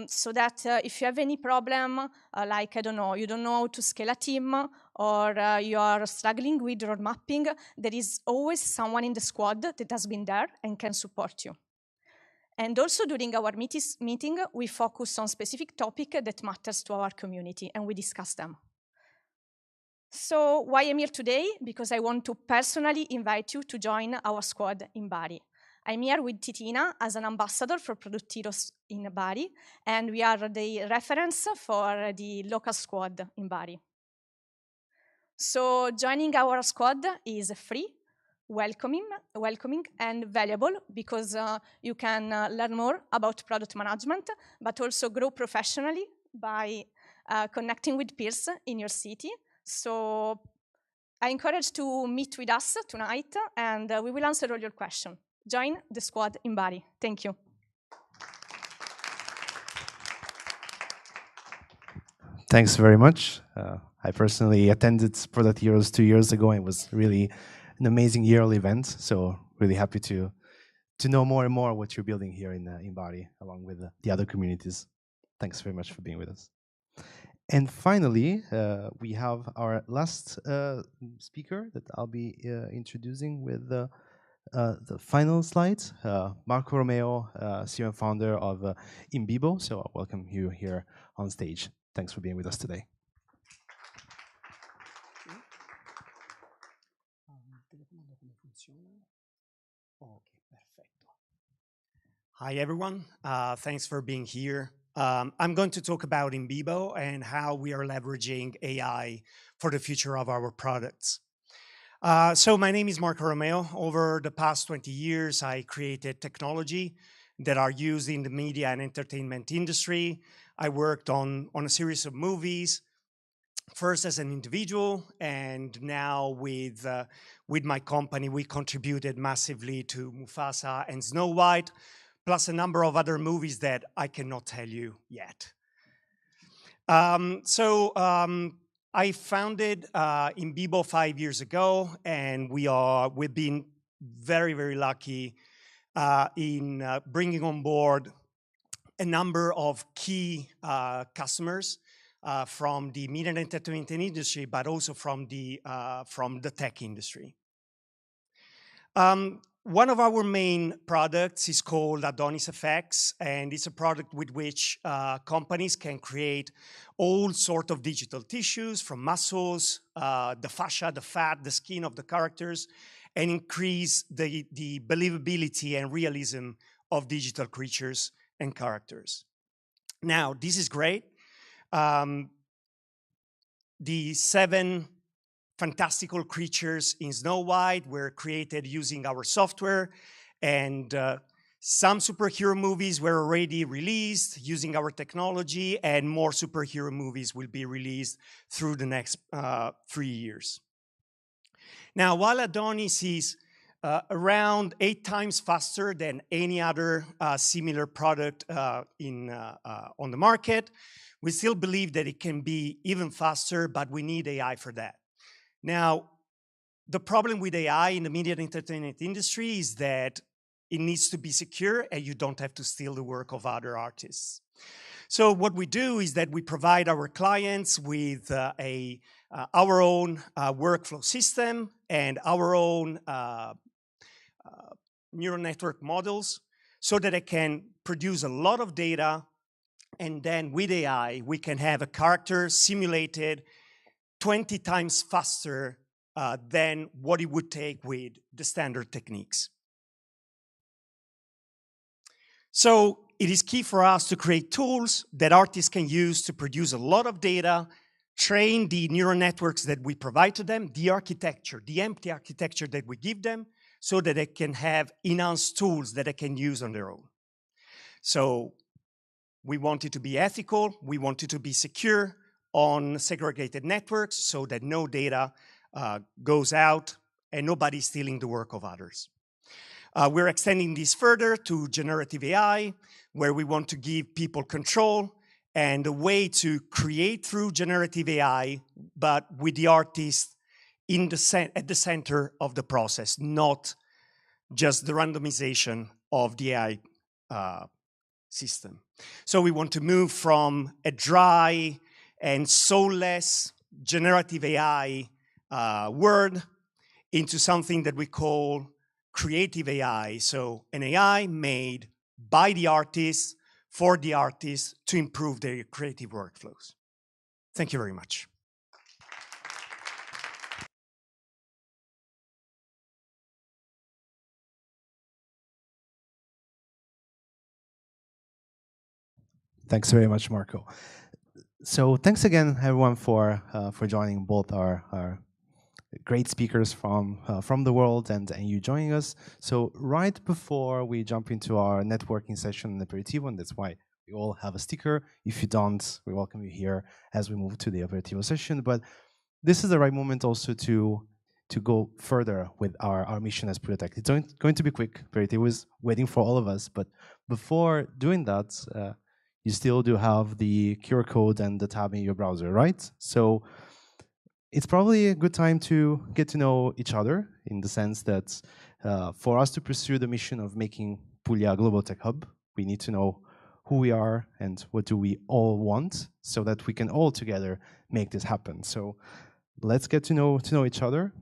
so that if you have any problem, like, I don't know, you don't know how to scale a team or you are struggling with road mapping, there is always someone in the squad that has been there and can support you. And also during our meeting, we focus on specific topic that matters to our community and we discuss them. So why I'm here today? Because I want to personally invite you to join our squad in Bari. I'm here with Titina as an ambassador for Product Heroes in Bari, and we are the reference for the local squad in Bari. So joining our squad is free, welcoming and valuable, because you can learn more about product management, but also grow professionally by connecting with peers in your city. So I encourage to meet with us tonight, and we will answer all your questions. Join the squad in Bari. Thank you. Thanks very much. I personally attended Product Heroes 2 years ago, and it was really an amazing yearly event. So really happy to know more and more what you're building here in Bari, along with the other communities. Thanks very much for being with us. And finally, we have our last speaker that I'll be introducing with the final slides. Marco Romeo, CEO and founder of Inbibo. So I welcome you here on stage. Thanks for being with us today. Hi, everyone. Thanks for being here. I'm going to talk about Inbibo and how we are leveraging AI for the future of our products. So my name is Marco Romeo. Over the past 20 years, I created technology that are used in the media and entertainment industry. I worked on a series of movies, first as an individual, and now with my company, we contributed massively to Mufasa and Snow White, plus a number of other movies that I cannot tell you yet. I founded Inbibo 5 years ago, and we've been very, very lucky in bringing on board a number of key customers from the media and entertainment industry, but also from the tech industry. One of our main products is called Adonis FX, and it's a product with which companies can create all sorts of digital tissues, from muscles, the fascia, the fat, the skin of the characters, and increase the believability and realism of digital creatures and characters. Now, this is great. The 7 fantastical creatures in Snow White were created using our software, and some superhero movies were already released using our technology, and more superhero movies will be released through the next 3 years. Now, while Adonis is around 8 times faster than any other similar product on the market, we still believe that it can be even faster, but we need AI for that. Now, the problem with AI in the media and entertainment industry is that it needs to be secure and you don't have to steal the work of other artists. So what we do is that we provide our clients with our own workflow system and our own neural network models so that it can produce a lot of data, and then with AI, we can have a character simulated 20 times faster than what it would take with the standard techniques. So it is key for us to create tools that artists can use to produce a lot of data, train the neural networks that we provide to them, the architecture, the empty architecture that we give them, so that they can have enhanced tools that they can use on their own. So we want it to be ethical, we want it to be secure on segregated networks so that no data goes out and nobody's stealing the work of others. We're extending this further to generative AI, where we want to give people control and a way to create through generative AI, but with the artist at the center of the process, not just the randomization of the AI system. So we want to move from a dry and soulless generative AI word into something that we call creative AI. So an AI made by the artists, for the artists, to improve their creative workflows. Thank you very much. Thanks very much, Marco. So thanks again, everyone, for joining, both our great speakers from the world and you joining us. So right before we jump into our networking session and aperitivo, and that's why we all have a sticker. If you don't, we welcome you here as we move to the aperitivo session. But this is the right moment also to go further with our mission as PugliaTech. It's going to be quick. Aperitivo is waiting for all of us. But before doing that, you still do have the QR code and the tab in your browser, right? So it's probably a good time to get to know each other, in the sense that for us to pursue the mission of making Puglia a global tech hub, we need to know who we are and what do we all want, so that we can all together make this happen. So let's get to know each other.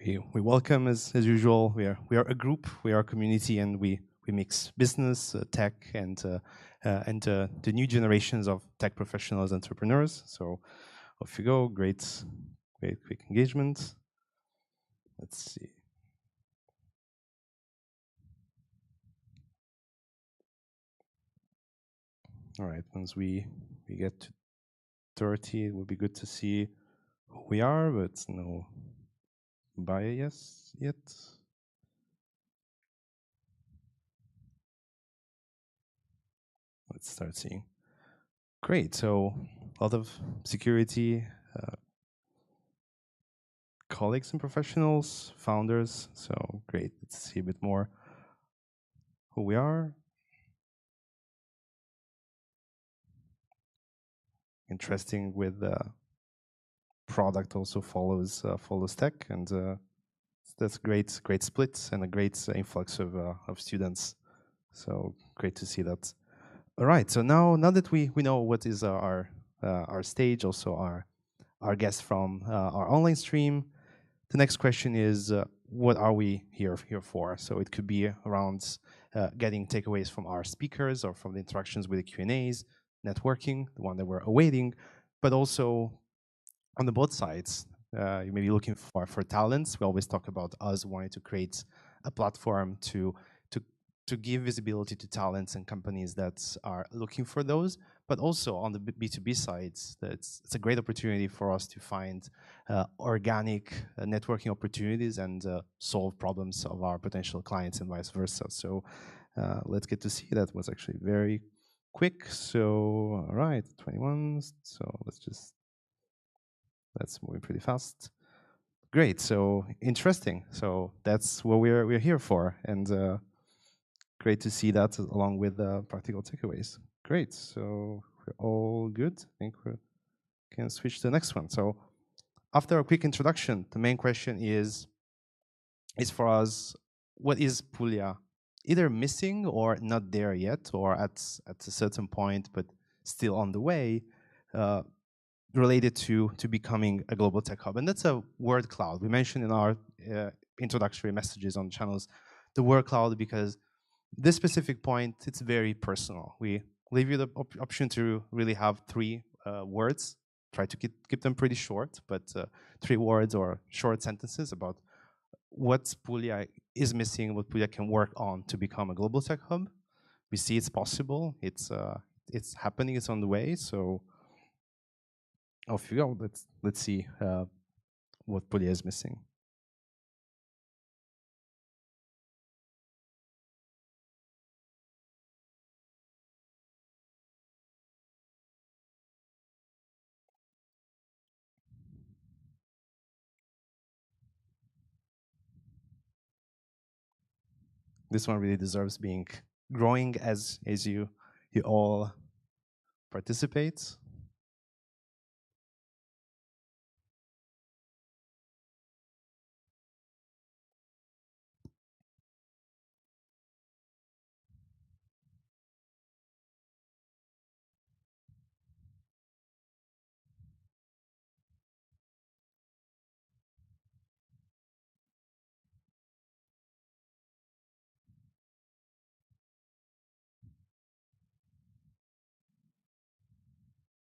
We welcome, as usual. We are a group, we are a community, and we mix business, tech, and the new generations of tech professionals, entrepreneurs. So off you go. Great quick engagement. Let's see. All right, once we get to 30, it would be good to see who we are, but no bias yet. Let's start seeing. Great, so a lot of security colleagues and professionals, founders. So great, let's see a bit more who we are. interesting with product also follows tech, and that's great split and a great influx of students. So great to see that. All right, so now that we know what is our stage, also our guests from our online stream, the next question is what are we here for? So it could be around getting takeaways from our speakers or from the interactions with the Q&As, networking, the one that we're awaiting, but also on the both sides, you may be looking for talents. We always talk about us wanting to create a platform to give visibility to talents and companies that are looking for those, but also on the B2B sides, it's a great opportunity for us to find organic networking opportunities and solve problems of our potential clients and vice versa. So let's get to see. That was actually very quick. So, all right, 21. So that's moving pretty fast. Great, so interesting. So that's what we're here for, and great to see that along with practical takeaways. Great, so we're all good. I think we can switch to the next one. So after a quick introduction, the main question is for us, what is Puglia either missing or not there yet, or at a certain point but still on the way, related to becoming a global tech hub? And that's a word cloud. We mentioned in our introductory messages on channels the word cloud because this specific point, it's very personal. We leave you the option to really have 3 words. Try to keep them pretty short, but 3 words or short sentences about what Puglia is missing, what Puglia can work on to become a global tech hub. We see it's possible. It's happening. It's on the way. So off you go. Let's see what Puglia is missing. This one really deserves being growing as you all participate.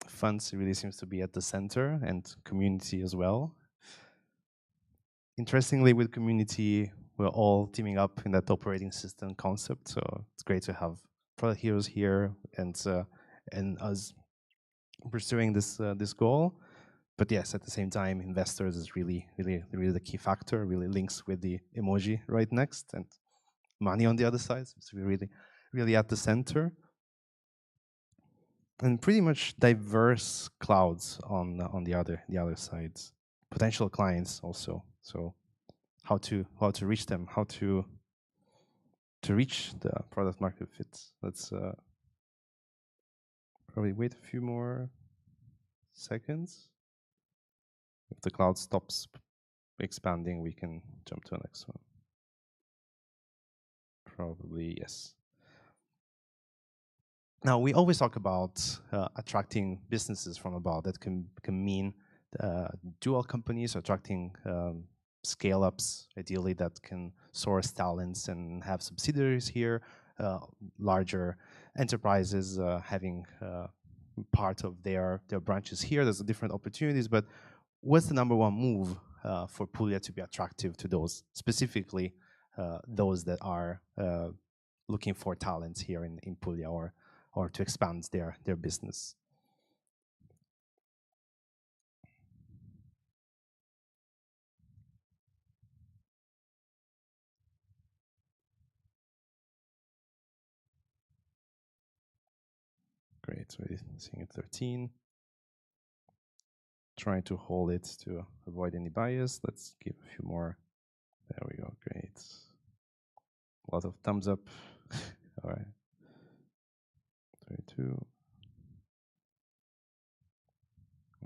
Funds really seems to be at the center, and community as well. Interestingly, with community, we're all teaming up in that operating system concept. So it's great to have product heroes here and us pursuing this goal. But yes, at the same time, investors is really the key factor. Really links with the emoji right next, and money on the other side. So it's really at the center. And pretty much diverse clouds on the other sides. Potential clients also. So how to reach them, how to reach the product market fit. Let's probably wait a few more seconds. If the cloud stops expanding, we can jump to the next one. Probably yes. Now, we always talk about attracting businesses from abroad. That can mean dual companies, attracting scale-ups, ideally, that can source talents and have subsidiaries here, larger enterprises having part of their branches here. There's different opportunities, but what's the number one move for Puglia to be attractive to those, specifically those that are looking for talents here in Puglia or to expand their business? Great, so we're seeing it 13. Trying to hold it to avoid any bias. Let's give a few more. There we go, great. A lot of thumbs up. All right. 32.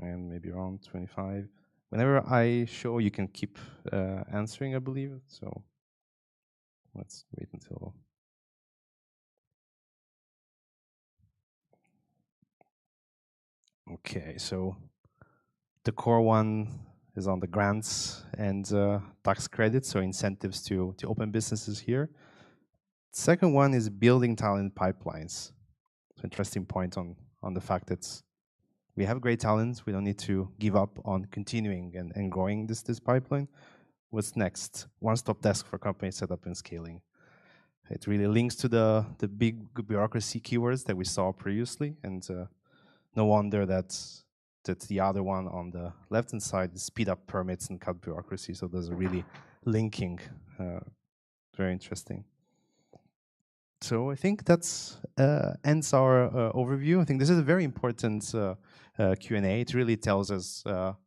and maybe around 25. Whenever I show, you can keep answering, I believe. So let's wait until. Okay, so the core one is on the grants and tax credits, so incentives to open businesses here. Second one is building talent pipelines. So interesting point on the fact that we have great talents. We don't need to give up on continuing and growing this pipeline. What's next? One-stop desk for company setup and scaling. It really links to the big bureaucracy keywords that we saw previously, and no wonder that the other one on the left-hand side is speed up permits and cut bureaucracy. So there's a really linking. Very interesting. So I think that's ends our overview. I think this is a very important Q&A. It really tells us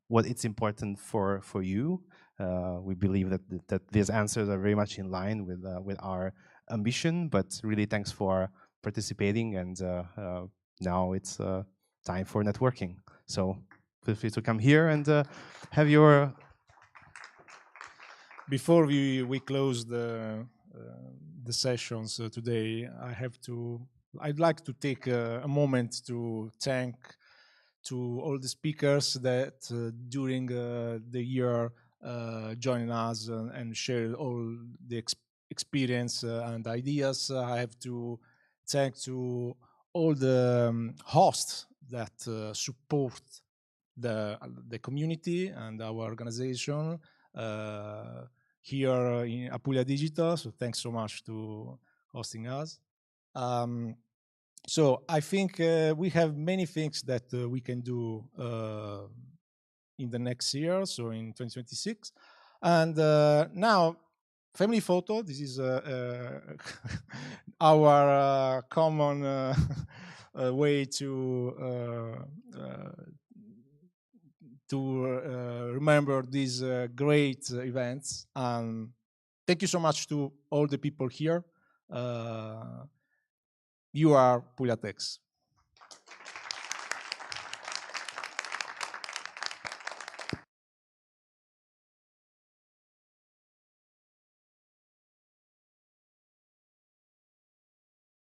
what it's important for you. We believe that these answers are very much in line with our ambition. But really, thanks for participating. And now it's time for networking. So feel free to come here and have your. Before we close the sessions today, I'd like to take a moment to thank to all the speakers that during the year joined us and shared all the experience and ideas. I have to thank to all the hosts that support the community and our organization here in Apulia Digital. So thanks so much to hosting us. So I think we have many things that we can do in the next year, so in 2026. And now, family photo. This is our common way to remember these great events. Thank you so much to all the people here. You are PugliaTechs.